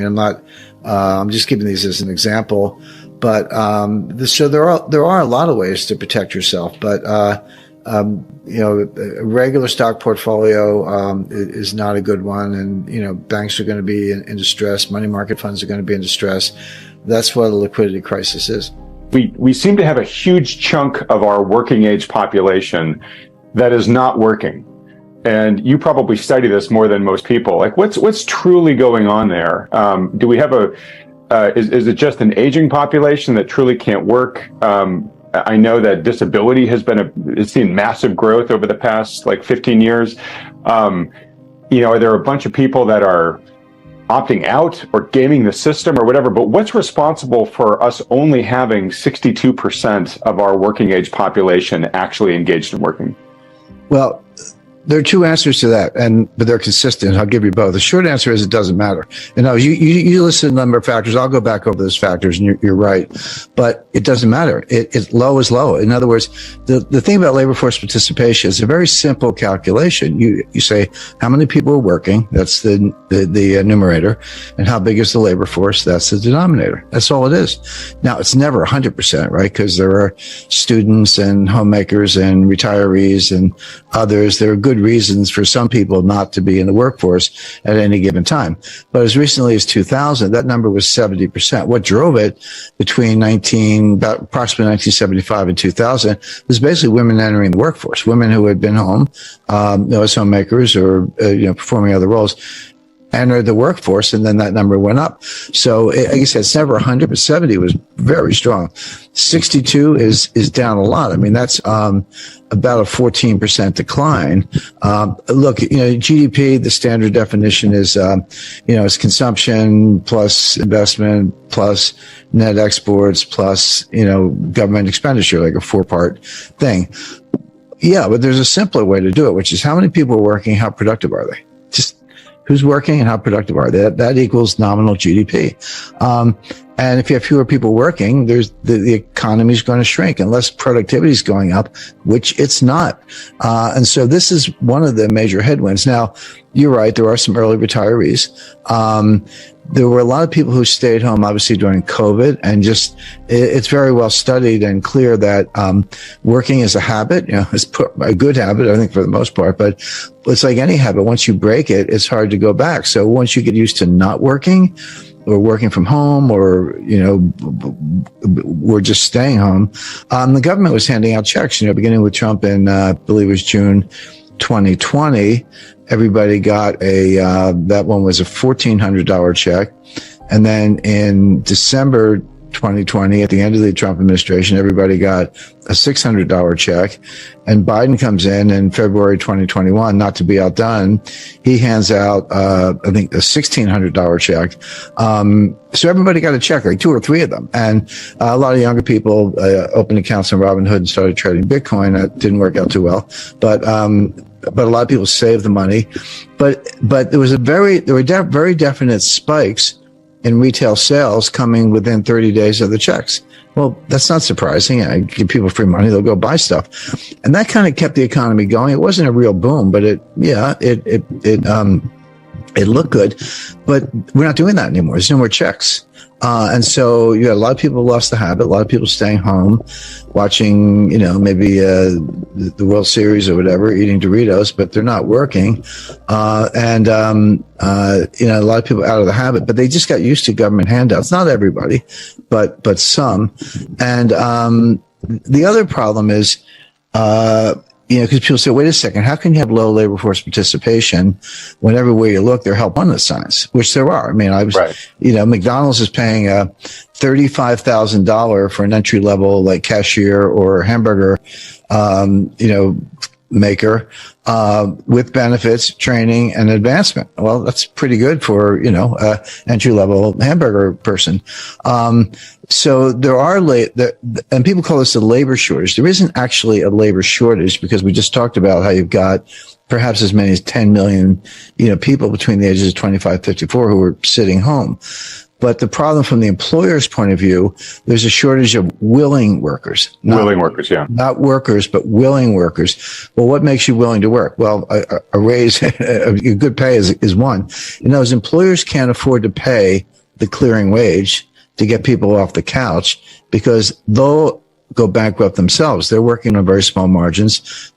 S1: I'm just giving these as an example, but, so there are a lot of ways to protect yourself, but, a regular stock portfolio is not a good one, and banks are going to be in distress. Money market funds are going to be in distress. That's what a liquidity crisis is.
S4: We seem to have a huge chunk of our working age population that is not working, and you probably study this more than most people. Like, what's truly going on there? Do we have is it just an aging population that truly can't work? I know that disability it's seen massive growth over the past 15 years. Are there a bunch of people that are opting out or gaming the system or whatever? But what's responsible for us only having 62% of our working age population actually engaged in working?
S1: Well, there are two answers to that, but they're consistent. I'll give you both. The short answer is it doesn't matter. You listed a number of factors. I'll go back over those factors, and you're right. But it doesn't matter. It's low is low. In other words, the thing about labor force participation is a very simple calculation. You say how many people are working. That's the numerator, and how big is the labor force. That's the denominator. That's all it is. Now it's never 100%, right? Because there are students and homemakers and retirees and others. There are good reasons for some people not to be in the workforce at any given time. But as recently as 2000, that number was 70%. What drove it between approximately 1975 and 2000 was basically women entering the workforce, women who had been home, as homemakers or, performing other roles, entered the workforce, and then that number went up. So, like I said, it's never 100, but 70 was very strong. 62 is down a lot. That's about a 14% decline. Look, GDP, the standard definition is, is consumption plus investment plus net exports plus, government expenditure, like a 4-part thing. Yeah, but there's a simpler way to do it, which is how many people are working, how productive are they? Just who's working and how productive are they? That equals nominal GDP. And if you have fewer people working, the economy is going to shrink unless productivity is going up, which it's not. And so this is one of the major headwinds. Now, you're right. There are some early retirees. There were a lot of people who stayed home, obviously, during COVID, and it's very well studied and clear that working is a habit. It's a good habit, I think, for the most part, but it's like any habit. Once you break it, it's hard to go back. So once you get used to not working or working from home or, we're just staying home, the government was handing out checks, beginning with Trump in, I believe it was June 2020. Everybody got that one was a $1,400 check. And then in December 2020, at the end of the Trump administration, everybody got a $600 check. And Biden comes in February 2021, not to be outdone. He hands out, I think, a $1,600 check. So everybody got a check, like 2 or 3 of them. And a lot of younger people opened accounts on Robinhood and started trading Bitcoin. That didn't work out too well. But a lot of people saved the money. But there were very definite spikes in retail sales coming within 30 days of the checks. Well, that's not surprising. I give people free money, they'll go buy stuff. And that kind of kept the economy going. It wasn't a real boom, but it It looked good, but we're not doing that anymore. There's no more checks. And so you got a lot of people lost the habit, a lot of people staying home, watching, maybe the World Series or whatever, eating Doritos, but they're not working. And a lot of people out of the habit, but they just got used to government handouts. Not everybody, but some. And the other problem is, because people say, wait a second, how can you have low labor force participation when everywhere you look, there are help wanted signs, which there are. I mean, McDonald's is paying $35,000 for an entry level like cashier or hamburger, maker, with benefits, training, and advancement. Well, that's pretty good for, entry level hamburger person. So there are and people call this a labor shortage. There isn't actually a labor shortage because we just talked about how you've got perhaps as many as 10 million, people between the ages of 25, 54 who are sitting home. But the problem from the employer's point of view, there's a shortage of willing workers.
S4: Willing workers, yeah.
S1: Not workers, but willing workers. Well, what makes you willing to work? Well, a raise, a good pay is one. As employers can't afford to pay the clearing wage to get people off the couch because they'll go bankrupt themselves. They're working on very small margins.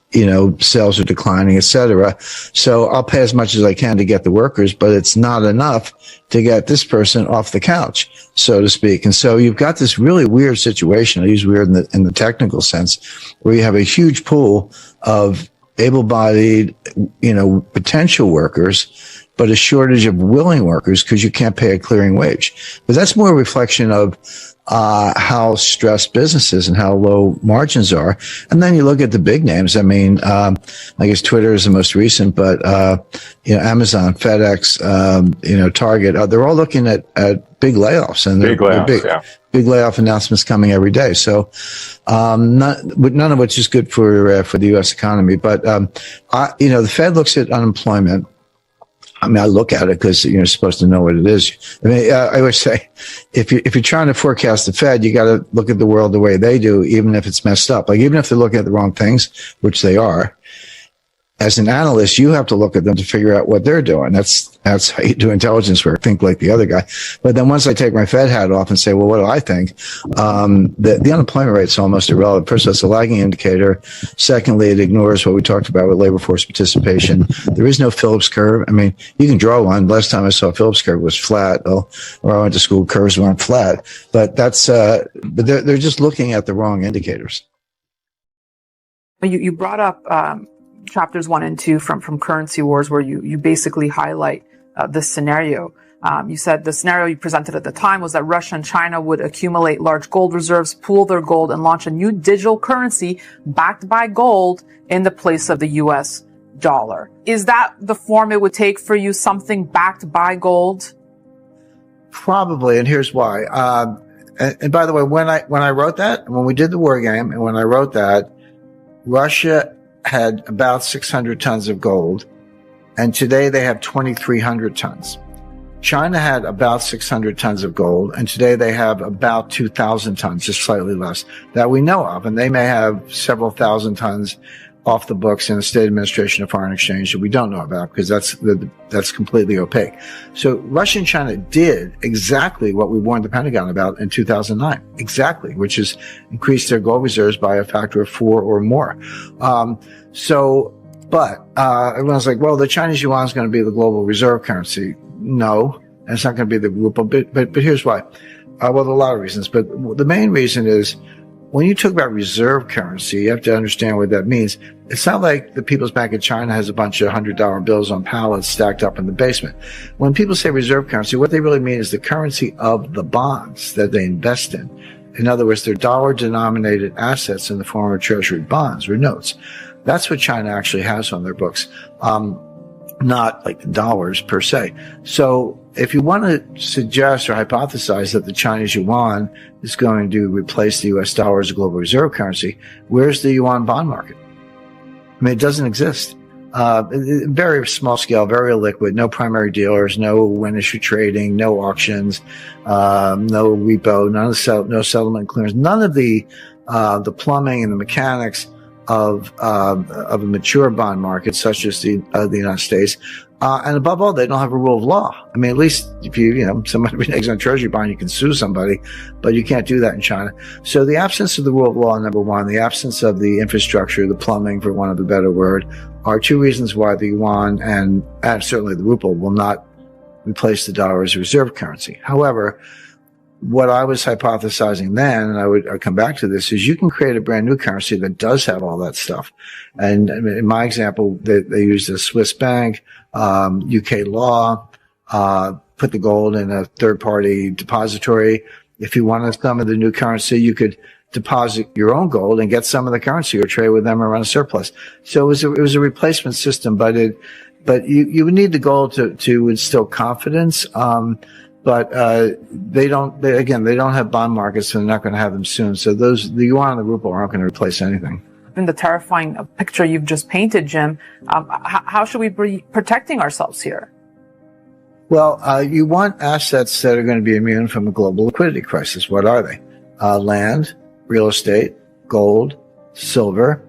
S1: Sales are declining, et cetera. So I'll pay as much as I can to get the workers, but it's not enough to get this person off the couch, so to speak. And so you've got this really weird situation. I use weird in the technical sense, where you have a huge pool of able-bodied, potential workers, but a shortage of willing workers because you can't pay a clearing wage. But that's more a reflection of how stressed businesses and how low margins are. And then you look at the big names. I mean, I guess Twitter is the most recent, but, Amazon, FedEx, Target, they're all looking at big layoffs and big layoff announcements coming every day. So, none of which is good for the U.S. economy. But, the Fed looks at unemployment. I mean, I look at it because you're supposed to know what it is. I mean, I always say, if you're trying to forecast the Fed, you got to look at the world the way they do, even if it's messed up. Like, even if they're looking at the wrong things, which they are, as an analyst, you have to look at them to figure out what they're doing. That's how you do intelligence work. Think like the other guy. But then once I take my Fed hat off and say, well, what do I think? The unemployment rate's almost irrelevant. First, that's a lagging indicator. Secondly, it ignores what we talked about with labor force participation. There is no Phillips curve. I mean, you can draw one. Last time I saw a Phillips curve was flat. Or I went to school, curves weren't flat. But but they're just looking at the wrong indicators.
S3: You brought up, chapters 1 and 2 from Currency Wars, where you basically highlight this scenario. You said the scenario you presented at the time was that Russia and China would accumulate large gold reserves, pool their gold, and launch a new digital currency backed by gold in the place of the U.S. dollar. Is that the form it would take for you, something backed by gold?
S1: Probably, and here's why. And by the way, when I wrote that, when we did the war game, and when I wrote that, Russia had about 600 tons of gold, and today they have 2,300 tons. China had about 600 tons of gold, and today they have about 2,000 tons, just slightly less, that we know of. And they may have several thousand tons off the books in the State Administration of Foreign Exchange that we don't know about because that's completely opaque. So Russia and China did exactly what we warned the Pentagon about in 2009, exactly, which is increase their gold reserves by a factor of 4 or more. But everyone's like, well, the Chinese yuan is going to be the global reserve currency. No, and it's not going to be the ruble. But here's why. Well, there are a lot of reasons, but the main reason is when you talk about reserve currency, you have to understand what that means. It's not like the People's Bank of China has a bunch of $100 bills on pallets stacked up in the basement. When people say reserve currency, what they really mean is the currency of the bonds that they invest in. In other words, they're dollar-denominated assets in the form of treasury bonds or notes. That's what China actually has on their books, not like the dollars per se. So if you want to suggest or hypothesize that the Chinese yuan is going to replace the U.S. dollar as a global reserve currency, where's the yuan bond market? I mean, it doesn't exist. Very small scale, very illiquid, no primary dealers, no win issue trading, no auctions, no repo, no settlement clearance, none of the plumbing and the mechanics of a mature bond market such as the United States. And above all, they don't have a rule of law. I mean, at least if somebody reneges on a treasury bond, you can sue somebody, but you can't do that in China. So the absence of the rule of law, number one, the absence of the infrastructure, the plumbing, for want of a better word, are two reasons why the yuan and certainly the ruble will not replace the dollar as a reserve currency. However, what I was hypothesizing then, and I'd come back to this, is you can create a brand new currency that does have all that stuff. And in my example, they used a Swiss bank, UK law, put the gold in a third-party depository. If you wanted some of the new currency, you could deposit your own gold and get some of the currency or trade with them or run a surplus. So it was a replacement system, but you would need the gold to instill confidence. But they don't have bond markets, so they're not going to have them soon. So the yuan and the ruble aren't going to replace anything.
S3: In the terrifying picture you've just painted, Jim, how should we be protecting ourselves here?
S1: Well, you want assets that are going to be immune from a global liquidity crisis. What are they? Land, real estate, gold, silver,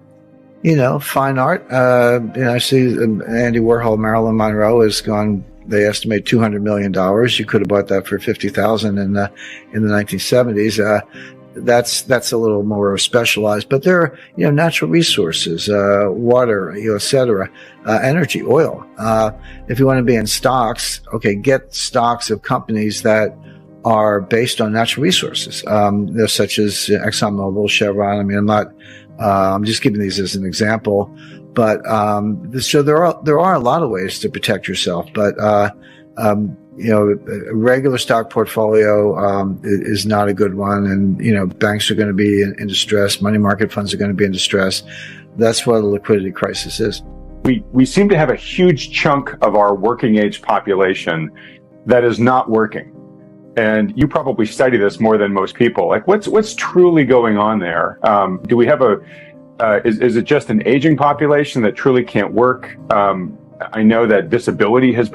S1: fine art. I see Andy Warhol, Marilyn Monroe has gone. They estimate $200 million. You could have bought that for $50,000 in the 1970s. That's a little more specialized, but there are, natural resources, water, et cetera, energy, oil. If you want to be in stocks, okay, get stocks of companies that are based on natural resources, such as ExxonMobil, Chevron. I mean, I'm just giving these as an example. But so there are a lot of ways to protect yourself. But a regular stock portfolio is not a good one, and banks are going to be in distress. Money market funds are going to be in distress. That's what a liquidity crisis is.
S4: We seem to have a huge chunk of our working age population that is not working, and you probably study this more than most people. Like, what's truly going on there? Do we have is it just an aging population that truly can't work? I know that disability has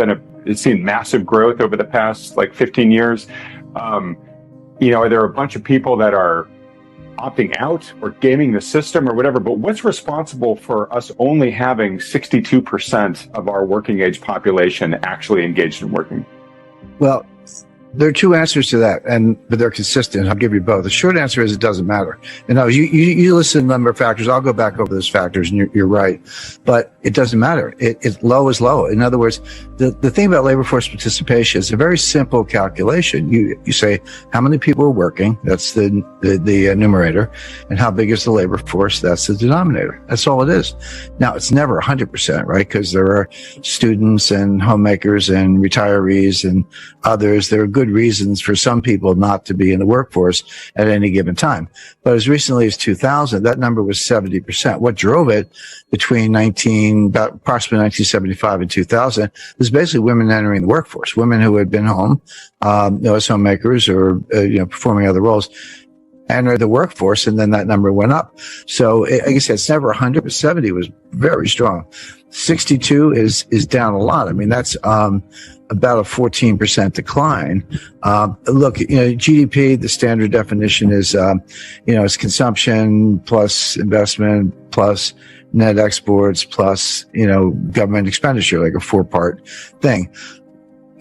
S4: seen massive growth over the past 15 years. Are there a bunch of people that are opting out or gaming the system or whatever? But what's responsible for us only having 62% of our working age population actually engaged in working?
S1: Well, there are two answers to that, but they're consistent. I'll give you both. The short answer is it doesn't matter. You listen to a number of factors. I'll go back over those factors, and you're right. But it doesn't matter. It's low is low. In other words, the thing about labor force participation is a very simple calculation. You say how many people are working, that's the numerator, and how big is the labor force, that's the denominator. That's all it is. Now, it's never 100%, right? Because there are students and homemakers and retirees and others. There are good reasons for some people not to be in the workforce at any given time. But as recently as 2000, that number was 70%. What drove it between approximately 1975 and 2000 was basically women entering the workforce, women who had been home, as homemakers or, performing other roles, enter the workforce, and then that number went up. So, like I said, it's never 100, but 70 was very strong. 62 is down a lot. I mean, that's, about a 14% decline. Look, GDP, the standard definition is, it's consumption plus investment plus net exports plus, government expenditure, like a 4-part thing.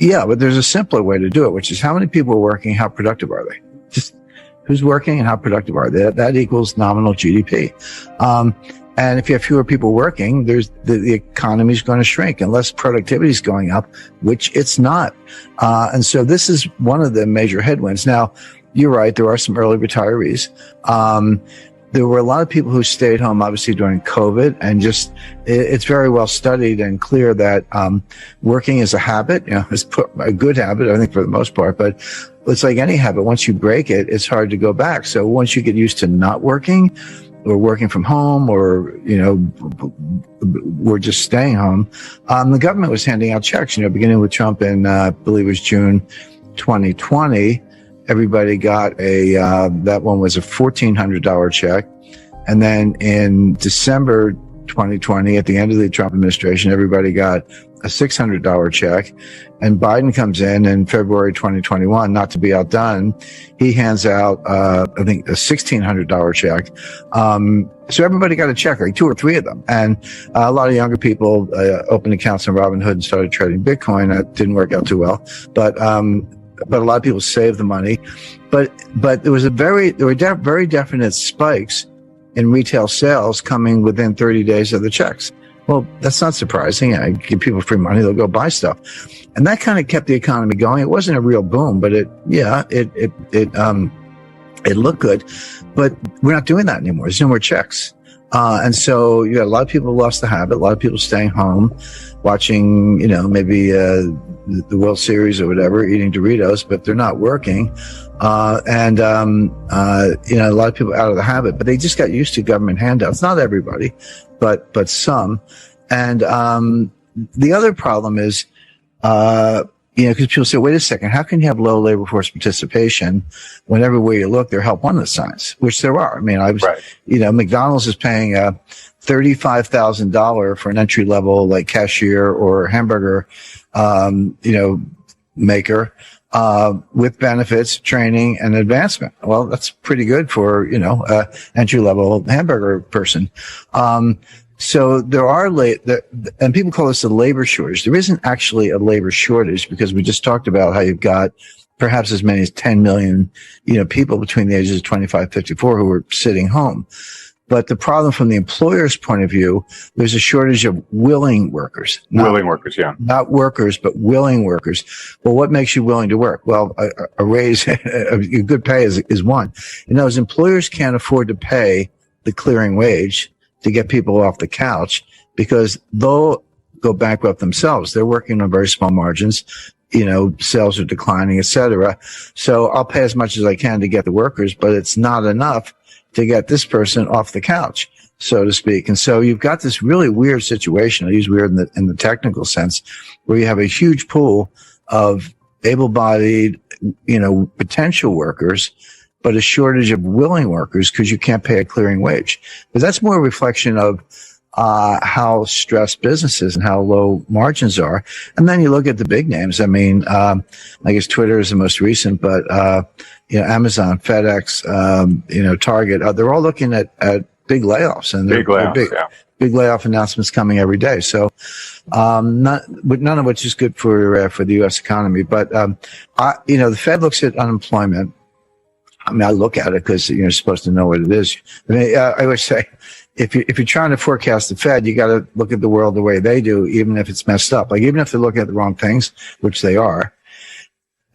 S1: Yeah, but there's a simpler way to do it, which is how many people are working, how productive are they? Just who's working and how productive are they? That equals nominal GDP. And if you have fewer people working, the economy is going to shrink unless productivity is going up, which it's not. And so this is one of the major headwinds. Now, you're right. There are some early retirees. There were a lot of people who stayed home, obviously, during COVID, and it's very well studied and clear that, working is a habit, it's a good habit, I think, for the most part, but it's like any habit. Once you break it, it's hard to go back. So once you get used to not working, or working from home, or, we're just staying home. The government was handing out checks, beginning with Trump in, I believe it was June 2020. Everybody got that one was a $1,400 check. And then in December 2020, at the end of the Trump administration, everybody got a $600 check. And Biden comes in February 2021, not to be outdone. He hands out, I think, a $1,600 check. So everybody got a check, like 2 or 3 of them. And a lot of younger people opened accounts on Robinhood and started trading Bitcoin. That didn't work out too well. But a lot of people saved the money. But there were very definite spikes in retail sales coming within 30 days of the checks. Well, that's not surprising. I give people free money, they'll go buy stuff. And that kind of kept the economy going. It wasn't a real boom, but it looked good. But we're not doing that anymore. There's no more checks. And so you got a lot of people who lost the habit, a lot of people staying home, watching, maybe the World Series or whatever, eating Doritos, but they're not working. A lot of people out of the habit, but they just got used to government handouts. Not everybody, but some. And the other problem is, because people say, wait a second, how can you have low labor force participation when everywhere you look, there are help wanted signs, which there are. I mean, McDonald's is paying $35,000 for an entry level, like cashier or hamburger, maker, with benefits, training, and advancement. Well, that's pretty good for, entry level hamburger person. So there are and people call this a labor shortage. There isn't actually a labor shortage because we just talked about how you've got perhaps as many as 10 million, people between the ages of 25 and 54 who are sitting home. But the problem from the employer's point of view, there's a shortage of willing workers.
S4: Willing workers, yeah.
S1: Not workers, but willing workers. Well, what makes you willing to work? Well, a raise, a good pay is one. As employers can't afford to pay the clearing wage to get people off the couch because they'll go bankrupt themselves. They're working on very small margins. Sales are declining, et cetera. So I'll pay as much as I can to get the workers, but it's not enough to get this person off the couch, so to speak. And so you've got this really weird situation. I use weird in the technical sense, where you have a huge pool of able-bodied, potential workers, but a shortage of willing workers because you can't pay a clearing wage. But that's more a reflection of how stressed businesses and how low margins are. And then you look at the big names. I mean, I guess Twitter is the most recent, but Amazon, FedEx, Target, they're all looking at big layoffs, and big layoff announcements coming every day. So, none of which is good for the U.S. economy. But, the Fed looks at unemployment. I mean, I look at it because you're supposed to know what it is. I mean, I always say, if you're trying to forecast the Fed, you got to look at the world the way they do, even if it's messed up. Like, even if they're looking at the wrong things, which they are,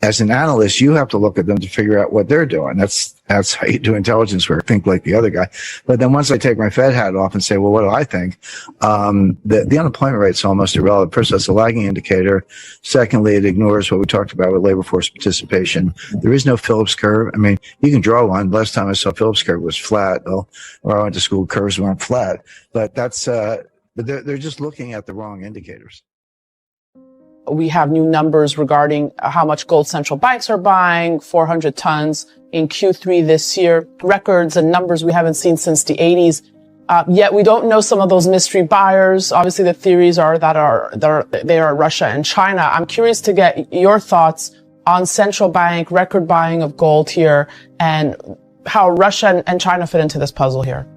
S1: as an analyst, you have to look at them to figure out what they're doing. That's how you do intelligence work. Think like the other guy. But then once I take my Fed hat off and say, well, what do I think? The unemployment rate is almost irrelevant. First, that's a lagging indicator. Secondly, it ignores what we talked about with labor force participation. There is no Phillips curve. I mean, you can draw one. Last time I saw Phillips curve was flat. Or I went to school, curves weren't flat. But that's, but they're just looking at the wrong indicators.
S2: We have new numbers regarding how much gold central banks are buying, 400 tons in Q3 this year, records and numbers we haven't seen since the 80s. Yet we don't know some of those mystery buyers. Obviously, the theories are they are Russia and China. I'm curious to get your thoughts on central bank record buying of gold here and how Russia and China fit into this puzzle here.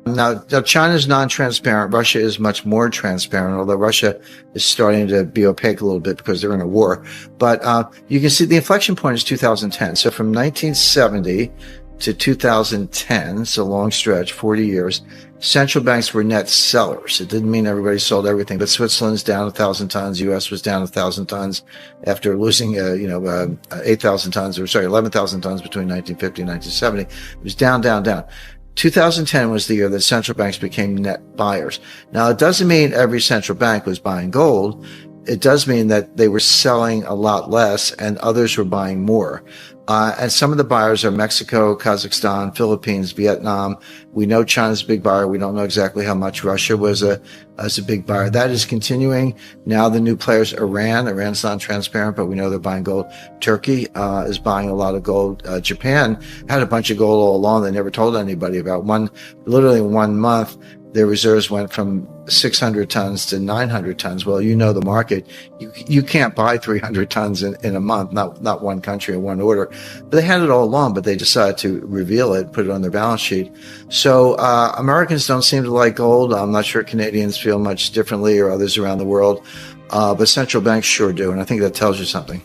S1: Now, China's non-transparent. Russia is much more transparent, although Russia is starting to be opaque a little bit because they're in a war. But you can see the inflection point is 2010. So from 1970 to 2010, it's a long stretch, 40 years, central banks were net sellers. It didn't mean everybody sold everything, but Switzerland's down 1,000 tons. U.S. was down 1,000 tons after losing, 8,000 tons, 11,000 tons between 1950 and 1970. It was down, down, down. 2010 was the year that central banks became net buyers. Now, it doesn't mean every central bank was buying gold. It does mean that they were selling a lot less and others were buying more. And some of the buyers are Mexico, Kazakhstan, Philippines, Vietnam. We know China's a big buyer. We don't know exactly how much. Russia was a big buyer. That is continuing. Now the new players, Iran's non-transparent, but we know they're buying gold. Turkey, is buying a lot of gold. Japan had a bunch of gold all along. They never told anybody about. Literally 1 month, their reserves went from 600 tons to 900 tons. Well, you know the market. You can't buy 300 tons in a month, not one country or one order. But they had it all along, but they decided to reveal it, put it on their balance sheet. So Americans don't seem to like gold. I'm not sure Canadians feel much differently, or others around the world. But central banks sure do, and I think that tells you something.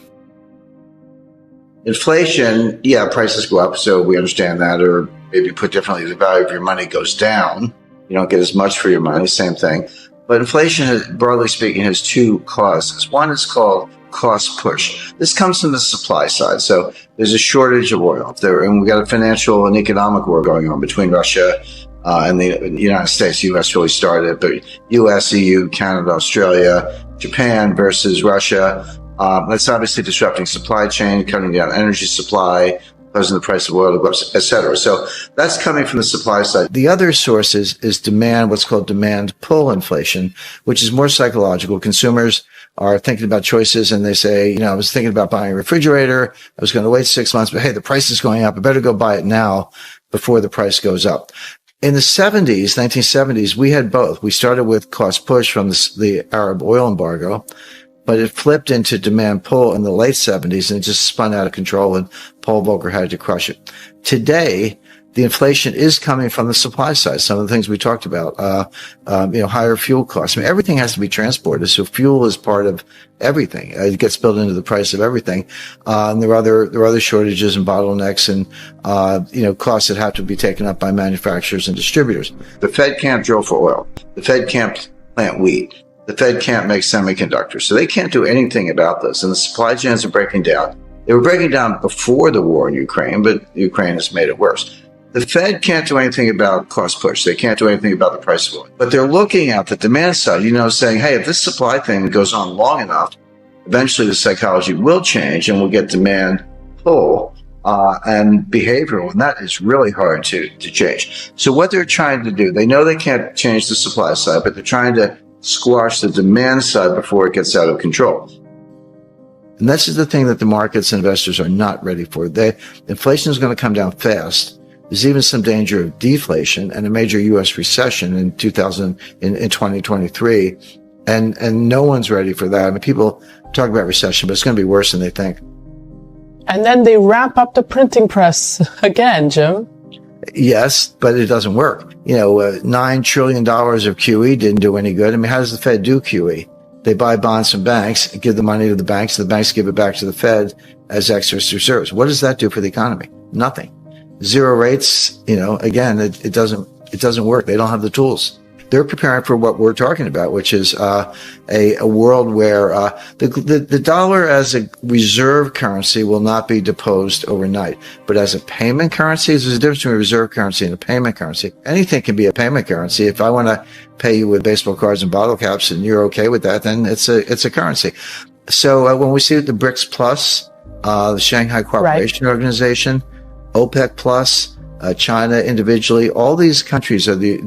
S1: Inflation, yeah, prices go up, so we understand that, or maybe put differently, the value of your money goes down. You don't get as much for your money, same thing. But inflation, broadly speaking, has two causes. One is called cost push. This comes from the supply side. So there's a shortage of oil there, and we've got a financial and economic war going on between Russia and the United States. The U.S. really started, but U.S., EU, Canada, Australia, Japan versus Russia. That's obviously disrupting supply chain, cutting down energy supply, causing the price of oil to go up, et cetera. So that's coming from the supply side. The other source is demand, what's called demand pull inflation, which is more psychological. Consumers are thinking about choices and they say, I was thinking about buying a refrigerator. I was going to wait 6 months, but hey, the price is going up. I better go buy it now before the price goes up. In the 1970s, we had both. We started with cost push from the Arab oil embargo, but it flipped into demand pull in the late 70s and it just spun out of control and Paul Volcker had to crush it. Today, the inflation is coming from the supply side. Some of the things we talked about, higher fuel costs. I mean, everything has to be transported. So fuel is part of everything. It gets built into the price of everything. And there are other shortages and bottlenecks and, costs that have to be taken up by manufacturers and distributors. The Fed can't drill for oil. The Fed can't plant wheat. The Fed can't make semiconductors. So they can't do anything about this. And the supply chains are breaking down. They were breaking down before the war in Ukraine, but Ukraine has made it worse. The Fed can't do anything about cost push. They can't do anything about the price of oil. But they're looking at the demand side, saying, hey, if this supply thing goes on long enough, eventually the psychology will change and we'll get demand pull and behavioral. And that is really hard to change. So what they're trying to do, they know they can't change the supply side, but they're trying to squash the demand side before it gets out of control. And this is the thing that the markets and investors are not ready for. Inflation is going to come down fast. There's even some danger of deflation and a major U.S. recession in 2023. And no one's ready for that. I mean, people talk about recession, but it's going to be worse than they think.
S2: And then they ramp up the printing press again, Jim.
S1: Yes, but it doesn't work. $9 trillion of QE didn't do any good. I mean, how does the Fed do QE? They buy bonds from banks, give the money to the banks give it back to the Fed as excess reserves. What does that do for the economy? Nothing. Zero rates, again, it doesn't work. They don't have the tools. They're preparing for what we're talking about, which is a world where the dollar as a reserve currency will not be deposed overnight. But as a payment currency, there's a difference between a reserve currency and a payment currency. Anything can be a payment currency. If I want to pay you with baseball cards and bottle caps and you're okay with that, then it's a currency. So when we see the BRICS Plus, the Shanghai Cooperation Organization, OPEC Plus, China individually, all these countries are the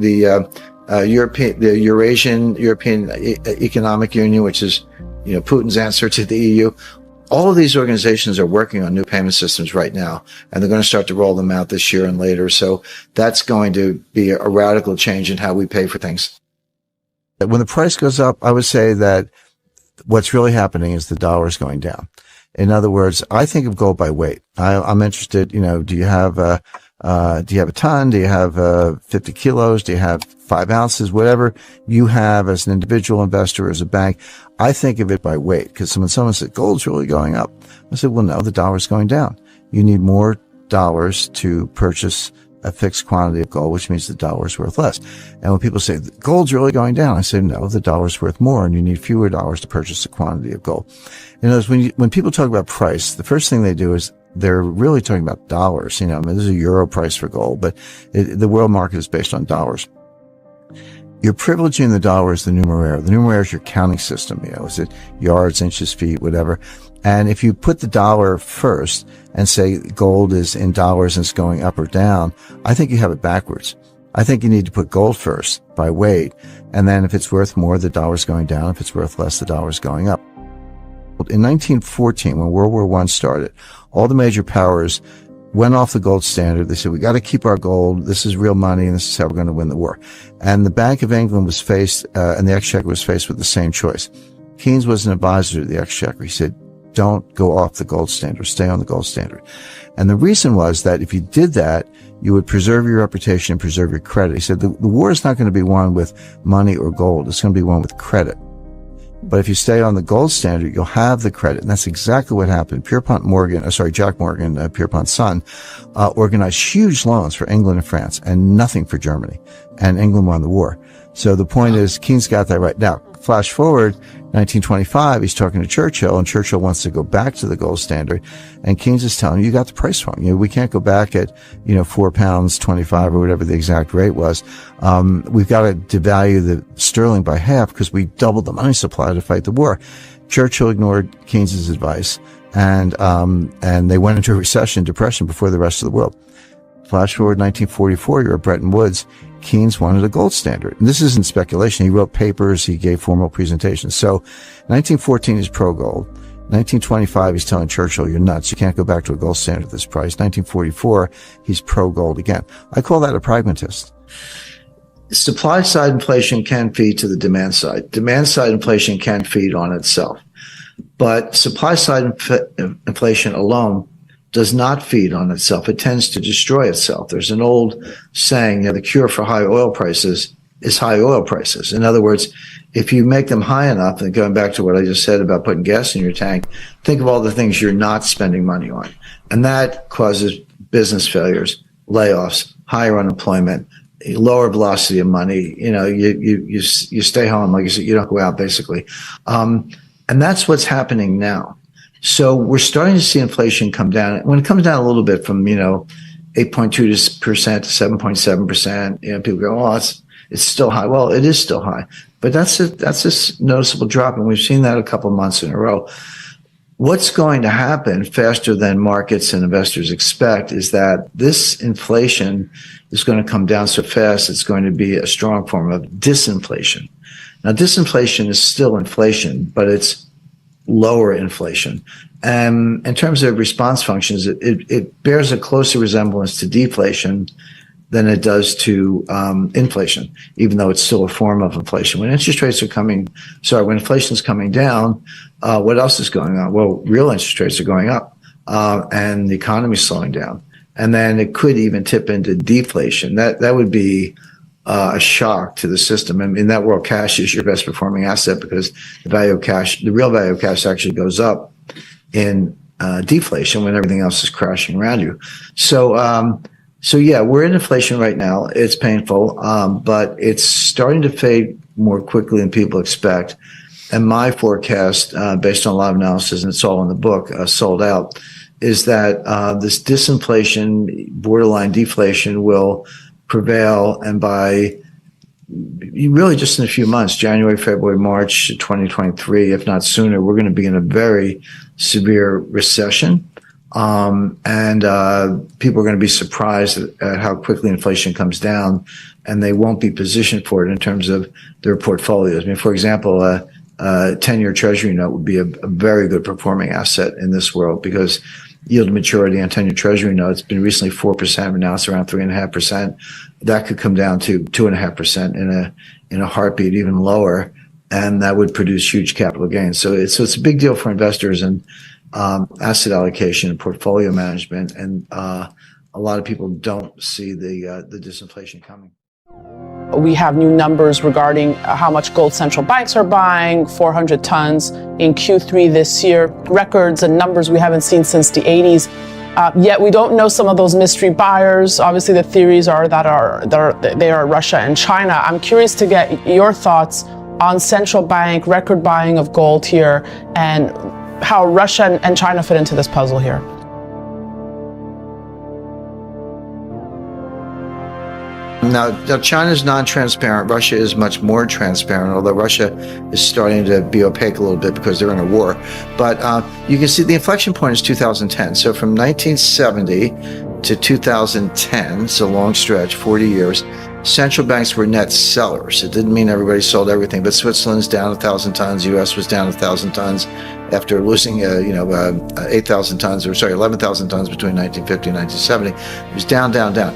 S1: Eurasian European Economic Union, which is, Putin's answer to the EU. All of these organizations are working on new payment systems right now, and they're going to start to roll them out this year and later. So that's going to be a radical change in how we pay for things. When the price goes up, I would say that what's really happening is the dollar is going down. In other words, I think of gold by weight. I'm interested, do you have a ton? Do you have 50 kilos? Do you have 5 ounces? Whatever you have as an individual investor, as a bank, I think of it by weight. Because when someone said gold's really going up, I said, well, no, the dollar's going down. You need more dollars to purchase a fixed quantity of gold, which means the dollar is worth less. And when people say gold's really going down, I say, no, the dollar's worth more, and you need fewer dollars to purchase a quantity of gold. When people talk about price, the first thing they do is they're really talking about dollars. There's a euro price for gold, but the world market is based on dollars. You're privileging the dollar as the numeraire. The numeraire is your counting system. Is it yards, inches, feet, whatever? And if you put the dollar first and say gold is in dollars and it's going up or down, I think you have it backwards. I think you need to put gold first by weight. And then if it's worth more, the dollar's going down. If it's worth less, the dollar's going up. In 1914, when World War I started, all the major powers went off the gold standard. They said, we got to keep our gold. This is real money, and this is how we're going to win the war. And the Bank of England was faced, and the Exchequer was faced with the same choice. Keynes was an advisor to the Exchequer. He said, don't go off the gold standard, stay on the gold standard. And the reason was that if you did that, you would preserve your reputation and preserve your credit. He said, the war is not going to be won with money or gold. It's going to be won with credit. But if you stay on the gold standard, you'll have the credit. And that's exactly what happened. Jack Morgan, Pierpont's son, organized huge loans for England and France and nothing for Germany. And England won the war. So the point is, Keynes got that right. Now, flash forward, 1925, he's talking to Churchill, and Churchill wants to go back to the gold standard. And Keynes is telling him, you got the price wrong. We can't go back at, £4.25 or whatever the exact rate was. We've got to devalue the sterling by half because we doubled the money supply to fight the war. Churchill ignored Keynes's advice, and they went into a depression before the rest of the world. Flash forward 1944, you're at Bretton Woods. Keynes wanted a gold standard. And this isn't speculation. He wrote papers. He gave formal presentations. So 1914 is pro-gold. 1925, he's telling Churchill, you're nuts. You can't go back to a gold standard at this price. 1944, he's pro-gold again. I call that a pragmatist. Supply side inflation can feed to the demand side. Demand side inflation can feed on itself. But supply side inflation alone does not feed on itself. It tends to destroy itself. There's an old saying, the cure for high oil prices is high oil prices. In other words, if you make them high enough, and going back to what I just said about putting gas in your tank, think of all the things you're not spending money on. And that causes business failures, layoffs, higher unemployment, lower velocity of money. You stay home, like you said, you don't go out basically. And that's what's happening now. So we're starting to see inflation come down. When it comes down a little bit from, 8.2% to 7.7%, people go, oh, it's still high. Well, it is still high, but that's a noticeable drop. And we've seen that a couple of months in a row. What's going to happen faster than markets and investors expect is that this inflation is going to come down so fast. It's going to be a strong form of disinflation. Now, disinflation is still inflation, but it's lower inflation. In terms of response functions, it bears a closer resemblance to deflation than it does to inflation, even though it's still a form of inflation. When inflation is coming down, what else is going on? Well, real interest rates are going up, and the economy is slowing down. And then it could even tip into deflation. That would be a shock to the system. In that world, cash is your best performing asset because the real value of cash actually goes up in deflation when everything else is crashing around you. So yeah, we're in inflation right now. It's painful, but it's starting to fade more quickly than people expect. And my forecast, based on a lot of analysis, and it's all in the book, Sold Out, is that this disinflation, borderline deflation will prevail, and by really just in a few months, January, February, March 2023, if not sooner, we're going to be in a very severe recession. And people are going to be surprised at how quickly inflation comes down, and they won't be positioned for it in terms of their portfolios. I mean, for example, a 10-year Treasury note would be a very good performing asset in this world because yield maturity on 10-year Treasury notes has been recently 4%, but now it's around 3.5%. That could come down to 2.5% in a heartbeat, even lower, and that would produce huge capital gains. So it's a big deal for investors and asset allocation and portfolio management, and a lot of people don't see the disinflation coming.
S2: We have new numbers regarding how much gold central banks are buying, 400 tons in Q3 this year, records and numbers we haven't seen since the 80s. Yet we don't know some of those mystery buyers. Obviously, the theories are they are Russia and China. I'm curious to get your thoughts on central bank record buying of gold here and how Russia and China fit into this puzzle here.
S1: Now, China's non-transparent. Russia is much more transparent, although Russia is starting to be opaque a little bit because they're in a war. But you can see the inflection point is 2010. So from 1970 to 2010, it's a long stretch, 40 years, central banks were net sellers. It didn't mean everybody sold everything, but Switzerland's down 1,000 tons. The U.S. was down 1,000 tons after losing, 8,000 tons, 11,000 tons between 1950 and 1970. It was down, down, down.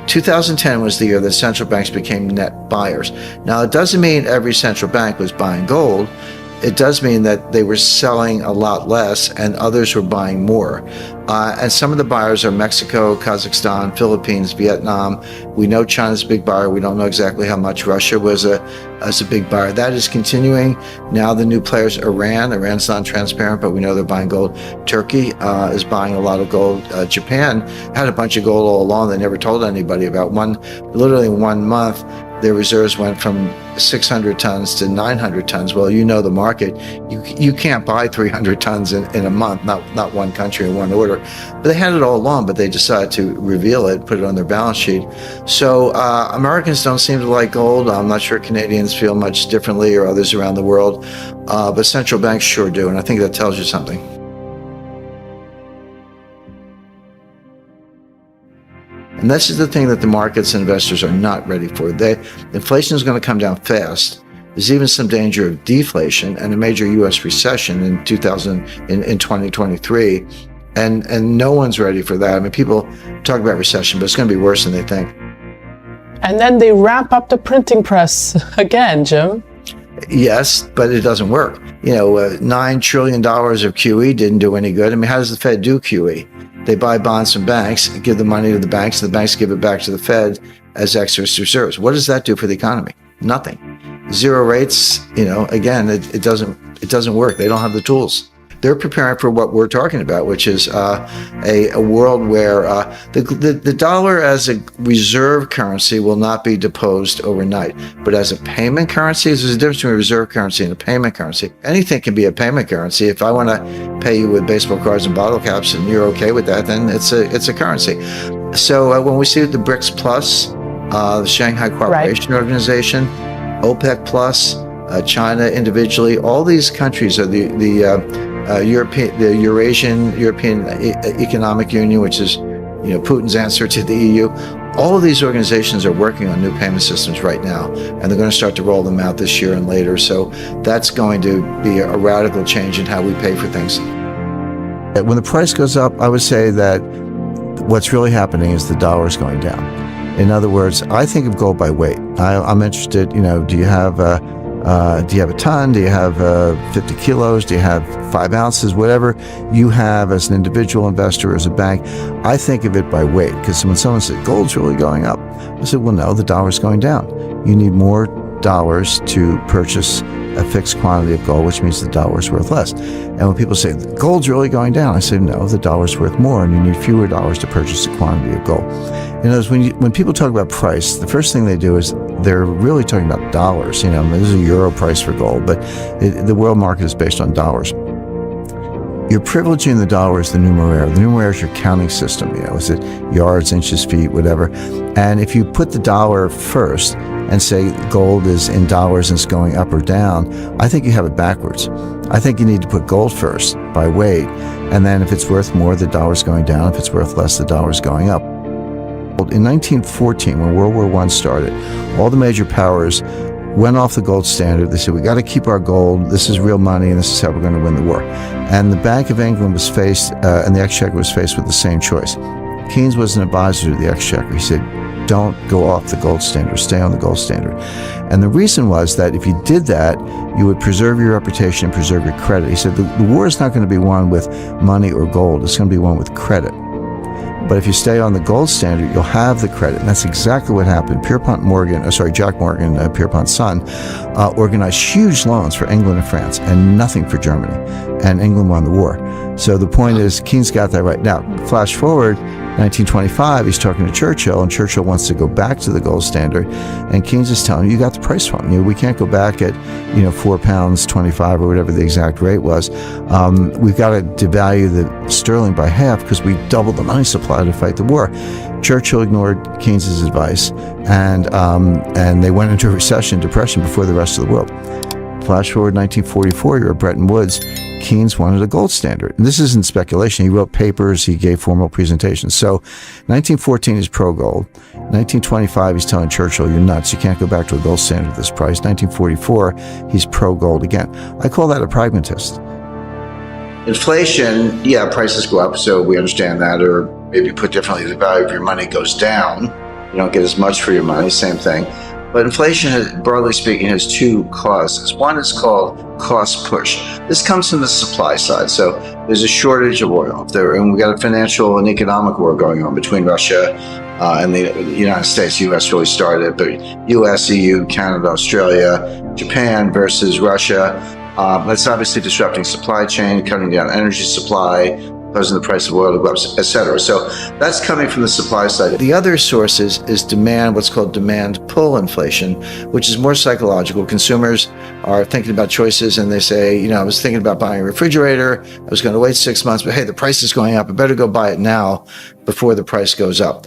S1: 2010 was the year that central banks became net buyers. Now, it doesn't mean every central bank was buying gold. It does mean that they were selling a lot less and others were buying more. And some of the buyers are Mexico, Kazakhstan, Philippines, Vietnam. We know China's a big buyer. We don't know exactly how much. Russia was a big buyer. That is continuing. Now the new players, Iran's non-transparent, but we know they're buying gold. Turkey is buying a lot of gold. Japan had a bunch of gold all along. They never told anybody about. Literally in 1 month, their reserves went from 600 tons to 900 tons. Well, you know the market. You can't buy 300 tons in a month, not one country in one order. But they had it all along, but they decided to reveal it, put it on their balance sheet. So Americans don't seem to like gold. I'm not sure Canadians feel much differently or others around the world, but central banks sure do, and I think that tells you something. And this is the thing that the markets and investors are not ready for. Inflation is going to come down fast. There's even some danger of deflation and a major U.S. recession in 2023. And no one's ready for that. I mean, people talk about recession, but it's going to be worse than they think.
S2: And then they ramp up the printing press again, Jim.
S1: Yes, but it doesn't work. $9 trillion of QE didn't do any good. I mean, how does the Fed do QE? They buy bonds from banks, give the money to the banks, and the banks give it back to the Fed as excess reserves. What does that do for the economy? Nothing. Zero rates, again, it doesn't work. They don't have the tools. They're preparing for what we're talking about, which is a world where the dollar as a reserve currency will not be deposed overnight. But as a payment currency, there's a difference between a reserve currency and a payment currency. Anything can be a payment currency. If I want to pay you with baseball cards and bottle caps and you're okay with that, then it's a currency. So when we see the BRICS Plus, the Shanghai Cooperation Organization, OPEC Plus, China individually, all these countries are the Eurasian European Economic Union, which is Putin's answer to the EU. All of these organizations are working on new payment systems right now, and they're going to start to roll them out this year and later. So that's going to be a radical change in how we pay for things. When the price goes up, I would say that what's really happening is the dollar is going down. In other words, I think of gold by weight. I'm interested, do you have a ton? Do you have 50 kilos? Do you have 5 ounces? Whatever you have as an individual investor, as a bank, I think of it by weight. Because when someone said gold's really going up, I said, well, no, the dollar's going down. You need more dollars to purchase a fixed quantity of gold, which means the dollar is worth less. And when people say gold's really going down, I say, no, the dollar's worth more, and you need fewer dollars to purchase a quantity of gold. When people talk about price, the first thing they do is they're really talking about dollars. There's a euro price for gold, but the world market is based on dollars. You're privileging the dollar as the numeraire. The numeraire is your counting system. Is it yards, inches, feet, whatever? And if you put the dollar first and say gold is in dollars and it's going up or down, I think you have it backwards. I think you need to put gold first by weight, and then if it's worth more, the dollar's going down. If it's worth less, the dollar's going up. In 1914, when World War I started, all the major powers went off the gold standard. They said, we got to keep our gold. This is real money, and this is how we're going to win the war. And the Bank of England was faced, and the Exchequer was faced with the same choice. Keynes was an advisor to the Exchequer. He said, don't go off the gold standard, stay on the gold standard. And the reason was that if you did that, you would preserve your reputation and preserve your credit. He said, the war is not going to be won with money or gold. It's going to be won with credit. But if you stay on the gold standard, you'll have the credit. And that's exactly what happened. Jack Morgan, Pierpont's son, organized huge loans for England and France and nothing for Germany. And England won the war. So the point is, Keynes got that right. Now, flash forward, 1925, he's talking to Churchill, and Churchill wants to go back to the gold standard. And Keynes is telling him, you got the price wrong. We can't go back at, £4.25 or whatever the exact rate was. We've got to devalue the sterling by half because we doubled the money supply to fight the war. Churchill ignored Keynes's advice, and they went into a depression before the rest of the world. Flash forward 1944, you're at Bretton Woods. Keynes wanted a gold standard. And this isn't speculation. He wrote papers. He gave formal presentations. So 1914, he's pro-gold. 1925, he's telling Churchill, you're nuts. You can't go back to a gold standard at this price. 1944, he's pro-gold again. I call that a pragmatist. Inflation, yeah, prices go up, so we understand that. Or maybe put differently, the value of your money goes down. You don't get as much for your money, same thing. But inflation, broadly speaking, has two causes. One is called cost push. This comes from the supply side. So there's a shortage of oil there, and we got a financial and economic war going on between Russia and the United States. U.S. really started, but U.S., EU, Canada, Australia, Japan versus Russia. That's obviously disrupting supply chain, cutting down energy supply, causing the price of oil to go up, et cetera. So that's coming from the supply side. The other source is demand, what's called demand pull inflation, which is more psychological. Consumers are thinking about choices and they say, I was thinking about buying a refrigerator. I was going to wait 6 months, but hey, the price is going up. I better go buy it now before the price goes up.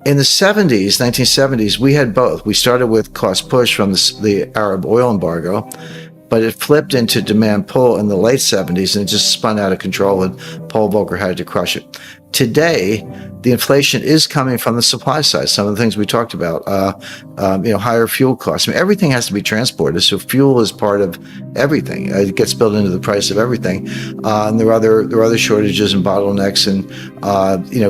S1: In the 1970s, we had both. We started with cost push from the Arab oil embargo, but it flipped into demand pull in the late 70s and it just spun out of control and Paul Volcker had to crush it. Today, the inflation is coming from the supply side. Some of the things we talked about, higher fuel costs. I mean, everything has to be transported, so fuel is part of everything. It gets built into the price of everything. And there are other shortages and bottlenecks and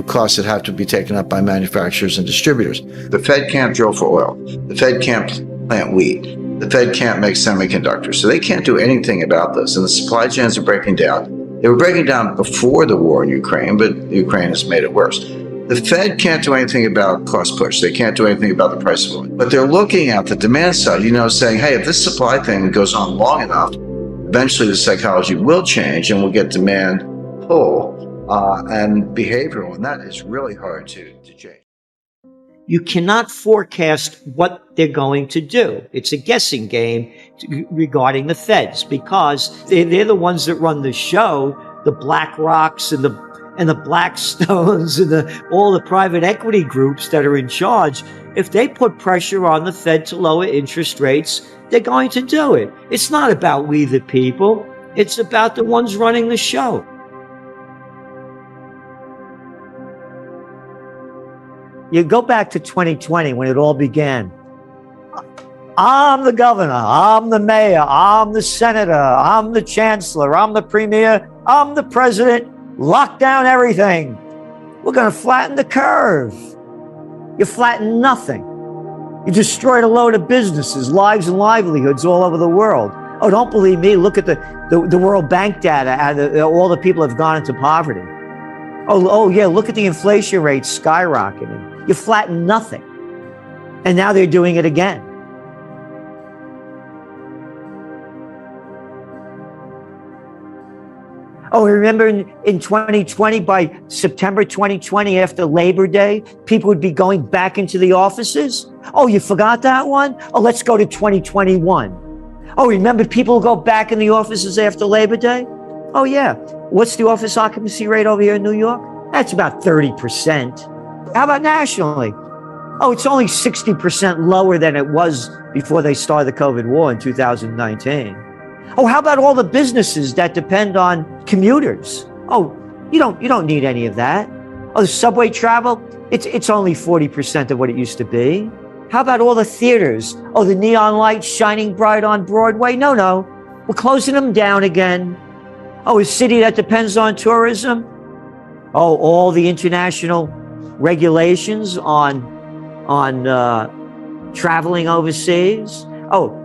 S1: costs that have to be taken up by manufacturers and distributors. The Fed can't drill for oil. The Fed can't plant wheat. The Fed can't make semiconductors, so they can't do anything about this. And the supply chains are breaking down. They were breaking down before the war in Ukraine, but Ukraine has made it worse. The Fed can't do anything about cost push. They can't do anything about the price of oil. But they're looking at the demand side, saying, hey, if this supply thing goes on long enough, eventually the psychology will change and we'll get demand pull and behavioral. And that is really hard to change.
S5: You cannot forecast what they're going to do. It's a guessing game regarding the Feds because they're the ones that run the show, the BlackRocks and the Blackstones and all the private equity groups that are in charge. If they put pressure on the Fed to lower interest rates, they're going to do it. It's not about we the people. It's about the ones running the show. You go back to 2020 when it all began. I'm the governor, I'm the mayor, I'm the senator, I'm the chancellor, I'm the premier, I'm the president. Lock down everything. We're going to flatten the curve. You flatten nothing. You destroyed a load of businesses, lives and livelihoods all over the world. Oh, don't believe me. Look at the World Bank data. And all the people have gone into poverty. Oh yeah, look at the inflation rate skyrocketing. You flatten nothing. And now they're doing it again. Oh, remember in 2020, by September 2020, after Labor Day, people would be going back into the offices? Oh, you forgot that one? Oh, let's go to 2021. Oh, remember people will go back in the offices after Labor Day? Oh, yeah. What's the office occupancy rate over here in New York? That's about 30%. How about nationally? Oh, it's only 60% lower than it was before they started the COVID war in 2019. Oh, how about all the businesses that depend on commuters? Oh, you don't need any of that. Oh, the subway travel, it's only 40% of what it used to be. How about all the theaters? Oh, the neon lights shining bright on Broadway? No, we're closing them down again. Oh, a city that depends on tourism? Oh, all the international regulations on traveling overseas? Oh,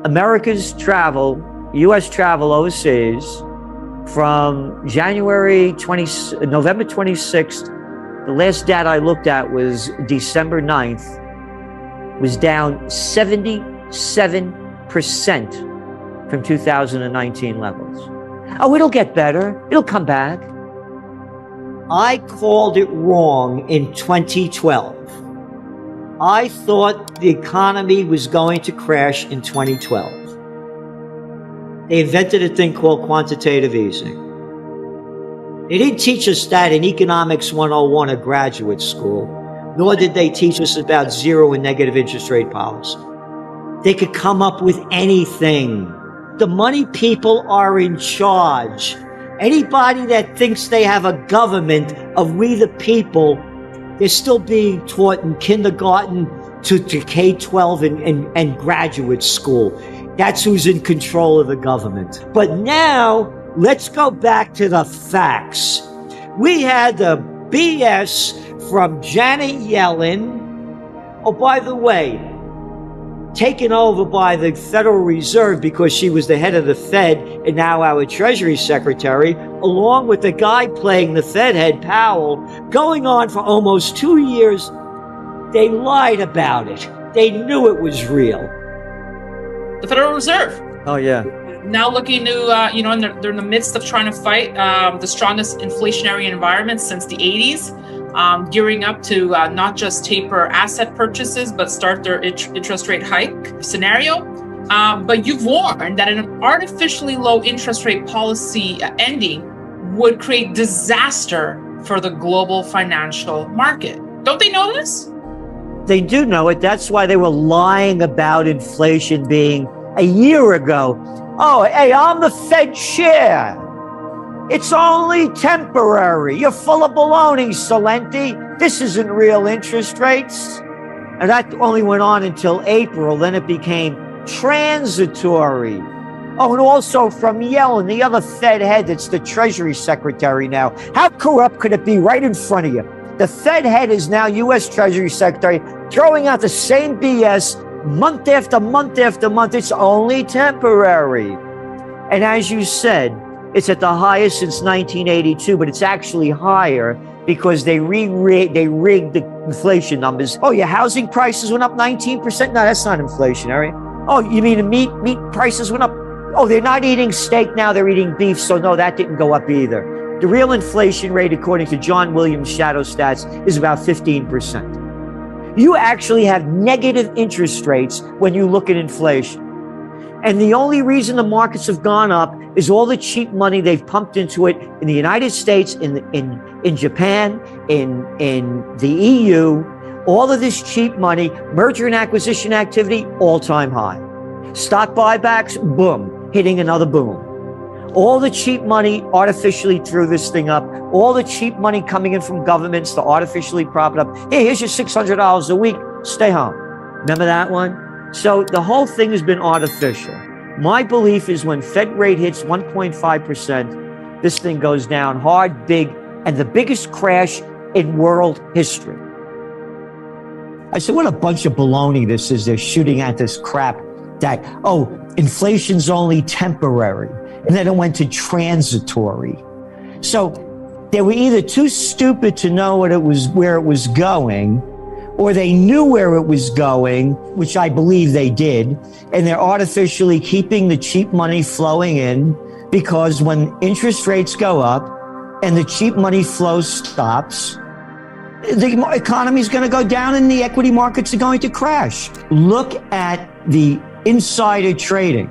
S5: America's travel, U.S. travel overseas from November 26th, the last data I looked at was December 9th, was down 77% from 2019 levels. Oh, it'll get better. It'll come back. I called it wrong in 2012. I thought the economy was going to crash in 2012. They invented a thing called quantitative easing. They didn't teach us that in Economics 101 at graduate school, nor did they teach us about zero and negative interest rate policy. They could come up with anything. The money people are in charge. Anybody that thinks they have a government of we the people, they're still being taught in kindergarten to K-12 and graduate school. That's who's in control of the government. But now, let's go back to the facts. We had the BS from Janet Yellen. Oh, by the way, taken over by the Federal Reserve because she was the head of the Fed and now our Treasury Secretary, along with the guy playing the Fed head, Powell, going on for almost 2 years. They lied about it. They knew it was real.
S6: The Federal Reserve.
S5: Oh, yeah.
S6: Now looking to, and they're in the midst of trying to fight the strongest inflationary environment since the 80s, gearing up to not just taper asset purchases, but start their interest rate hike scenario. But you've warned that an artificially low interest rate policy ending would create disaster for the global financial market. Don't they know this?
S5: They do know it. That's why they were lying about inflation being a year ago. Oh, hey, I'm the Fed chair. It's only temporary. You're full of baloney, Salenti. This isn't real interest rates. And that only went on until April. Then it became transitory. Oh, and also from Yellen, the other Fed head that's the Treasury Secretary now. How corrupt could it be right in front of you? The Fed head is now U.S. Treasury Secretary, throwing out the same BS month after month after month. It's only temporary. And as you said, it's at the highest since 1982, but it's actually higher because they rigged the inflation numbers. Oh, your housing prices went up 19%? No, that's not inflationary. Oh, you mean the meat prices went up? Oh, they're not eating steak now, they're eating beef, so no, that didn't go up either. The real inflation rate, according to John Williams' shadow stats, is about 15%. You actually have negative interest rates when you look at inflation. And the only reason the markets have gone up is all the cheap money they've pumped into it in the United States, in Japan, in the EU. All of this cheap money, merger and acquisition activity, all-time high. Stock buybacks, boom, hitting another boom. All the cheap money artificially threw this thing up. All the cheap money coming in from governments to artificially prop it up. Hey, here's your $600 a week. Stay home. Remember that one? So the whole thing has been artificial. My belief is when Fed rate hits 1.5%, this thing goes down hard, big, and the biggest crash in world history. I said, what a bunch of baloney this is. They're shooting at this crap that, oh, inflation's only temporary. And then it went to transitory. So they were either too stupid to know where it was going, or they knew where it was going, which I believe they did, and they're artificially keeping the cheap money flowing in, because when interest rates go up and the cheap money flow stops, the economy is going to go down and the equity markets are going to crash. Look at the insider trading.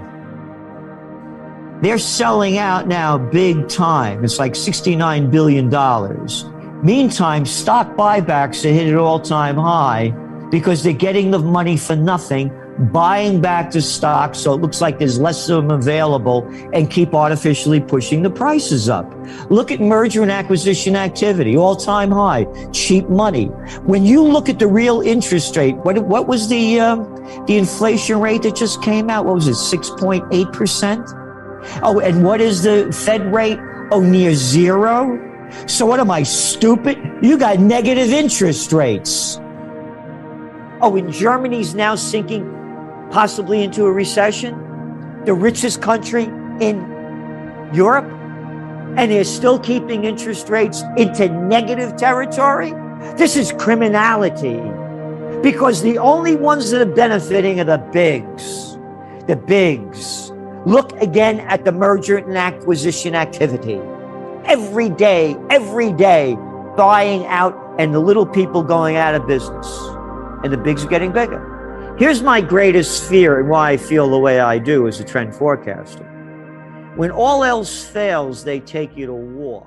S5: They're selling out now big time. It's like $69 billion. Meantime, stock buybacks are hit at all-time high because they're getting the money for nothing, buying back the stock so it looks like there's less of them available, and keep artificially pushing the prices up. Look at merger and acquisition activity, all-time high, cheap money. When you look at the real interest rate, what was the inflation rate that just came out? What was it, 6.8%? Oh, and what is the Fed rate? Oh, near zero. So what am I, stupid? You got negative interest rates. Oh, and Germany's now sinking possibly into a recession, the richest country in Europe, and they're still keeping interest rates into negative territory. This is criminality, because the only ones that are benefiting are the bigs. The bigs. Look again at the merger and acquisition activity. Every day, buying out, and the little people going out of business. And the bigs are getting bigger. Here's my greatest fear and why I feel the way I do as a trend forecaster. When all else fails, they take you to war.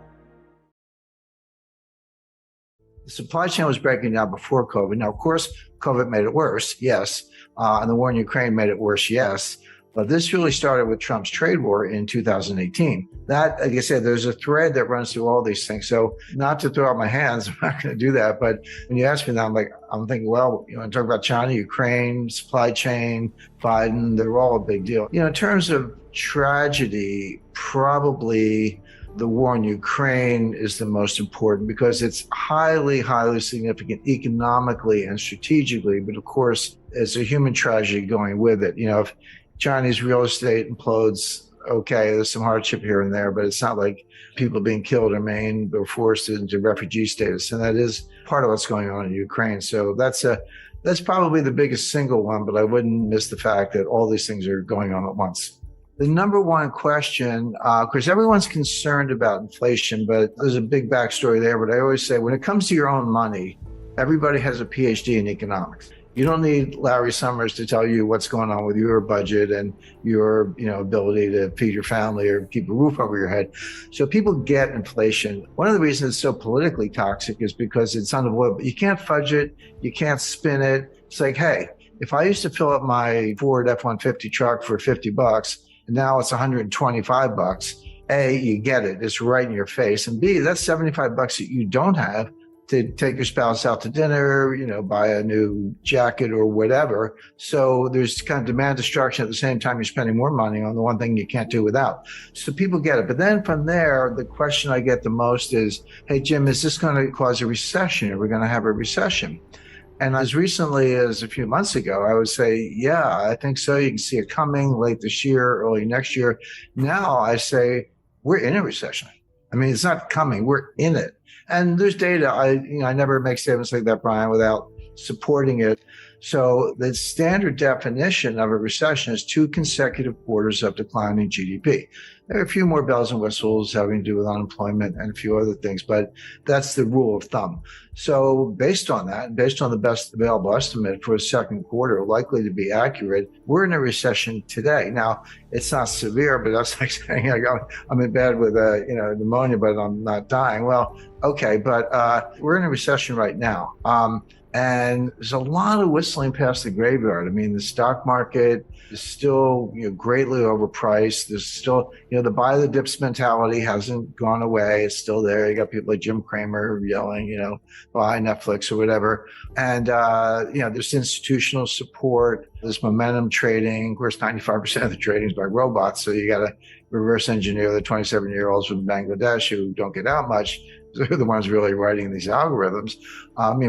S1: The supply chain was breaking down before COVID. Now, of course, COVID made it worse, yes. And the war in Ukraine made it worse, yes. But this really started with Trump's trade war in 2018. That, like I said, there's a thread that runs through all these things. So not to throw out my hands, I'm not going to do that. But when you ask me that, I'm thinking, well, you want to talk about China, Ukraine, supply chain, Biden, they're all a big deal. In terms of tragedy, probably the war in Ukraine is the most important because it's highly, highly significant economically and strategically. But of course, it's a human tragedy going with it. If Chinese real estate implodes, okay, there's some hardship here and there, but it's not like people being killed or maimed or forced into refugee status. And that is part of what's going on in Ukraine. So that's probably the biggest single one, but I wouldn't miss the fact that all these things are going on at once. The number one question, of course, everyone's concerned about inflation, but there's a big backstory there. But I always say when it comes to your own money, everybody has a PhD in economics. You don't need Larry Summers to tell you what's going on with your budget and your, ability to feed your family or keep a roof over your head. So people get inflation. One of the reasons it's so politically toxic is because it's unavoidable. You can't fudge it. You can't spin it. It's like, hey, if I used to fill up my Ford F-150 truck for $50 and now it's $125, A, you get it. It's right in your face. And B, that's $75 that you don't have to take your spouse out to dinner, buy a new jacket or whatever. So there's kind of demand destruction at the same time you're spending more money on the one thing you can't do without. So people get it. But then from there, the question I get the most is, hey, Jim, is this going to cause a recession? Are we going to have a recession? And as recently as a few months ago, I would say, yeah, I think so. You can see it coming late this year, early next year. Now I say we're in a recession. I mean, it's not coming. We're in it. And there's data. I never make statements like that, Brian, without supporting it. So the standard definition of a recession is 2 consecutive quarters of declining GDP. There are a few more bells and whistles having to do with unemployment and a few other things, but that's the rule of thumb. So based on that, based on the best available estimate for a second quarter, likely to be accurate, we're in a recession today. Now, it's not severe, but that's like saying I'm in bed with pneumonia, but I'm not dying. Well, okay, but we're in a recession right now. And there's a lot of whistling past the graveyard. I mean, the stock market is still greatly overpriced. There's still, the buy the dips mentality hasn't gone away. It's still there. You got people like Jim Cramer yelling, buy Netflix or whatever. And, there's institutional support. There's momentum trading. Of course, 95% of the trading is by robots. So you got to reverse engineer the 27-year-olds from Bangladesh who don't get out much. They're the ones really writing these algorithms.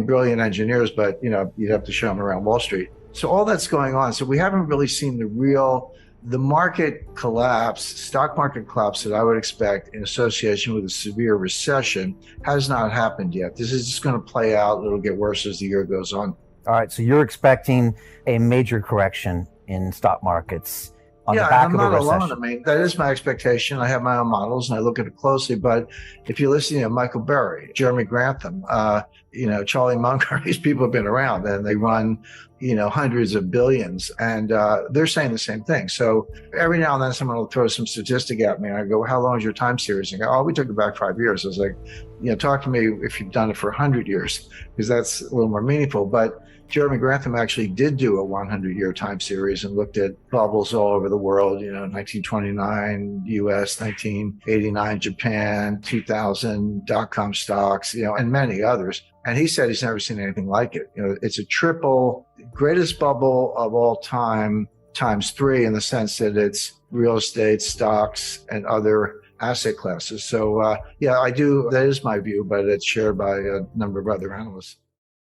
S1: Brilliant engineers, but, you'd have to show them around Wall Street. So all that's going on. So we haven't really seen the market collapse, stock market collapse that I would expect in association with a severe recession has not happened yet. This is just going to play out. It'll get worse as the year goes on.
S7: All right. So you're expecting a major correction in stock markets on the back of a recession.
S1: I'm not alone. That is my expectation. I have my own models and I look at it closely. But if you listen to Michael Burry, Jeremy Grantham, Charlie Munger, these people have been around and they run, hundreds of billions, and they're saying the same thing. So every now and then someone will throw some statistic at me and I go, how long is your time series? And I go, oh, we took it back 5 years. I was like, talk to me if you've done it for 100 years, because that's a little more meaningful. But Jeremy Grantham actually did do a 100-year time series and looked at bubbles all over the world, 1929 US, 1989 Japan, 2000 dot-com stocks, and many others. And he said he's never seen anything like it. It's a triple greatest bubble of all time times 3 in the sense that it's real estate, stocks, and other asset classes. So, I do. That is my view, but it's shared by a number of other analysts.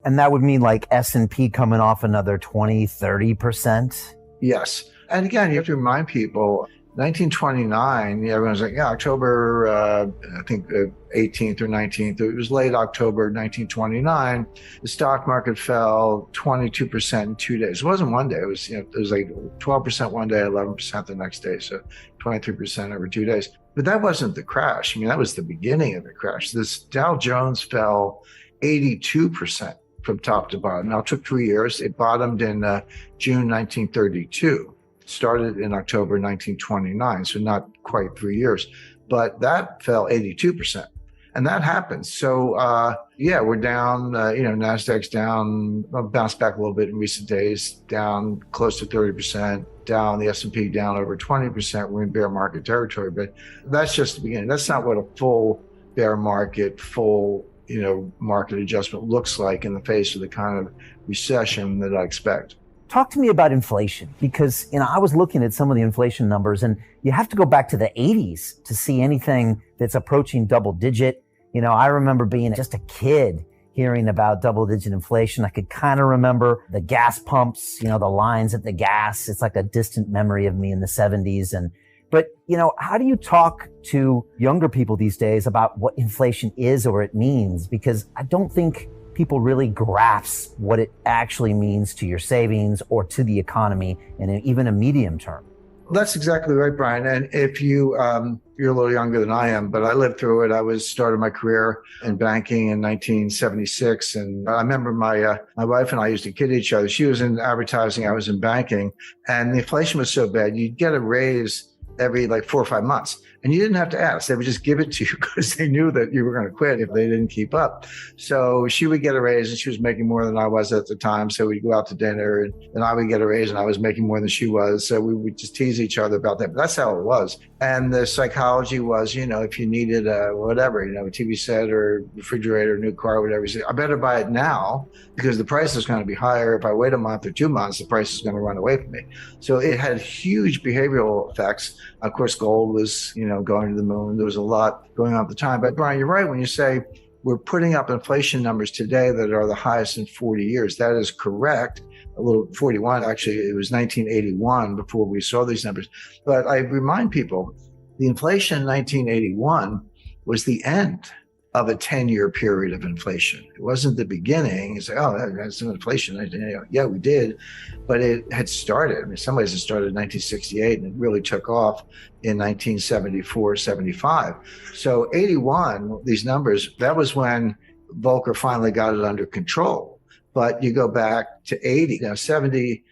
S7: And that would mean like S&P coming off another 20, 30%?
S1: Yes. And again, you have to remind people, 1929, everyone's like, October, I think 18th or 19th. It was late October 1929. The stock market fell 22% in 2 days. It wasn't one day. It was like 12% one day, 11% the next day. So 23% over 2 days. But that wasn't the crash. That was the beginning of the crash. This Dow Jones fell 82% from top to bottom. Now, it took 3 years. It bottomed in June 1932. Started in October 1929, so not quite 3 years. But that fell 82%. And that happens. So, we're down, NASDAQ's down, bounced back a little bit in recent days, down close to 30%. Dow and the S&P down over 20%. We're in bear market territory, but that's just the beginning. That's not what a full bear market, full market adjustment looks like in the face of the kind of recession that I expect.
S7: Talk to me about inflation, because I was looking at some of the inflation numbers, and you have to go back to the 80s to see anything that's approaching double digit. I remember being just a kid hearing about double digit inflation. I could kind of remember the gas pumps, the lines at the gas. It's like a distant memory of me in the 70s. But how do you talk to younger people these days about what inflation is or it means? Because I don't think people really grasp what it actually means to your savings or to the economy in even a medium term.
S1: That's exactly right, Brian. And if you're a little younger than I am, but I lived through it. Started my career in banking in 1976. And I remember my wife and I used to kid each other. She was in advertising, I was in banking, and the inflation was so bad, you'd get a raise every 4 or 5 months. And you didn't have to ask. They would just give it to you because they knew that you were going to quit if they didn't keep up. So she would get a raise, and she was making more than I was at the time. So we'd go out to dinner, and I would get a raise, and I was making more than she was. So we would just tease each other about that. But that's how it was. And the psychology was, if you needed a TV set or refrigerator, new car, whatever, you say, I better buy it now because the price is going to be higher. If I wait a month or 2 months, the price is going to run away from me. So it had huge behavioral effects. Of course, gold was, going to the moon. There was a lot going on at the time. But Brian, you're right when you say we're putting up inflation numbers today that are the highest in 40 years. That is correct. 41, actually, it was 1981 before we saw these numbers. But I remind people, the inflation in 1981 was the end of a 10-year period of inflation. It wasn't the beginning. You say, that's some inflation. Yeah, we did. But it had started. In some ways, it started in 1968, and it really took off in 1974, 75. So 81, these numbers, that was when Volcker finally got it under control. But you go back to 80,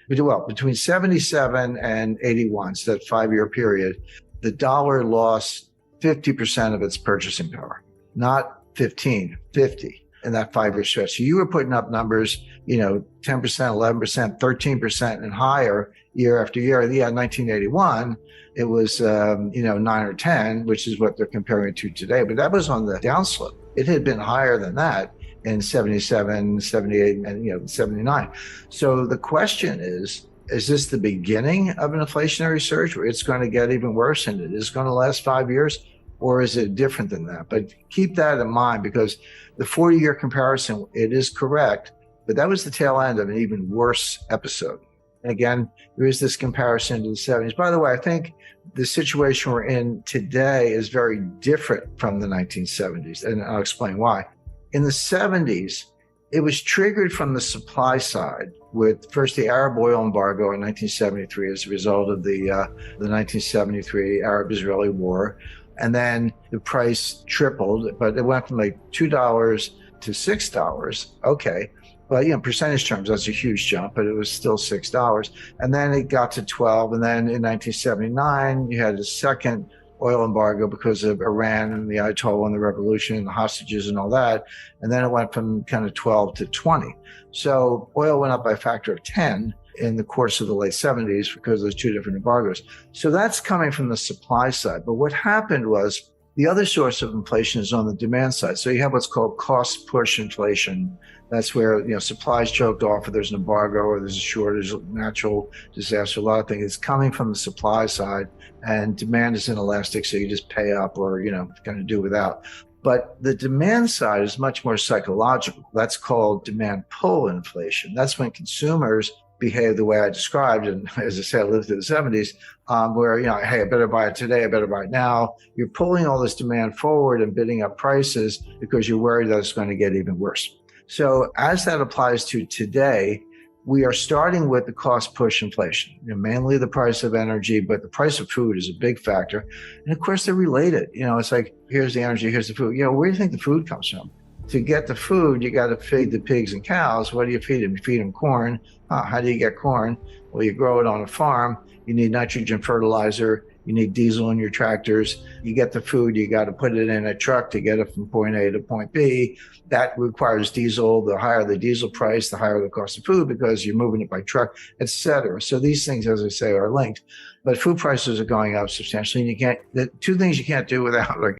S1: between 77 and 81, so that 5-year period, the dollar lost 50% of its purchasing power. Not 15, 50 in that 5-year stretch. So you were putting up numbers, 10%, 11%, 13% and higher year after year. Yeah, in 1981, it was, 9 or 10, which is what they're comparing it to today. But that was on the downslope. It had been higher than that in 77, 78, and 79. So the question is this the beginning of an inflationary surge where it's going to get even worse and it is going to last 5 years? Or is it different than that? But keep that in mind, because the 40-year comparison, it is correct, but that was the tail end of an even worse episode. And again, there is this comparison to the 70s. By the way, I think the situation we're in today is very different from the 1970s, and I'll explain why. In the 70s, it was triggered from the supply side with first the Arab oil embargo in 1973 as a result of the 1973 Arab-Israeli war. And then the price tripled, but it went from $2 to $6. Okay. Well, percentage terms, that's a huge jump, but it was still $6. And then it got to 12. And then in 1979, you had a second oil embargo because of Iran and the Ayatollah and the revolution and the hostages and all that. And then it went from kind of 12 to 20. So oil went up by a factor of 10 in the course of the late 70s because there's two different embargoes. So that's coming from the supply side. But what happened was the other source of inflation is on the demand side. So you have what's called cost push inflation. That's where, supplies choked off, or there's an embargo, or there's a shortage, natural disaster, a lot of things. It's coming from the supply side, and demand is inelastic, so you just pay up or, kind of do without. But the demand side is much more psychological. That's called demand pull inflation. That's when consumers behave the way I described. And as I said, I lived through the 70s, where, hey, I better buy it today. I better buy it now. You're pulling all this demand forward and bidding up prices because you're worried that it's going to get even worse. So as that applies to today, we are starting with the cost push inflation, mainly the price of energy, but the price of food is a big factor. And of course, they're related. It's like, here's the energy, here's the food. Where do you think the food comes from? To get the food, you got to feed the pigs and cows. What do you feed them? You feed them corn. How do you get corn? Well, you grow it on a farm. You need nitrogen fertilizer. You need diesel in your tractors. You get the food, you got to put it in a truck to get it from point A to point B. That requires diesel. The higher the diesel price, the higher the cost of food because you're moving it by truck, etc. So these things, as I say, are linked. But food prices are going up substantially, and the two things you can't do without are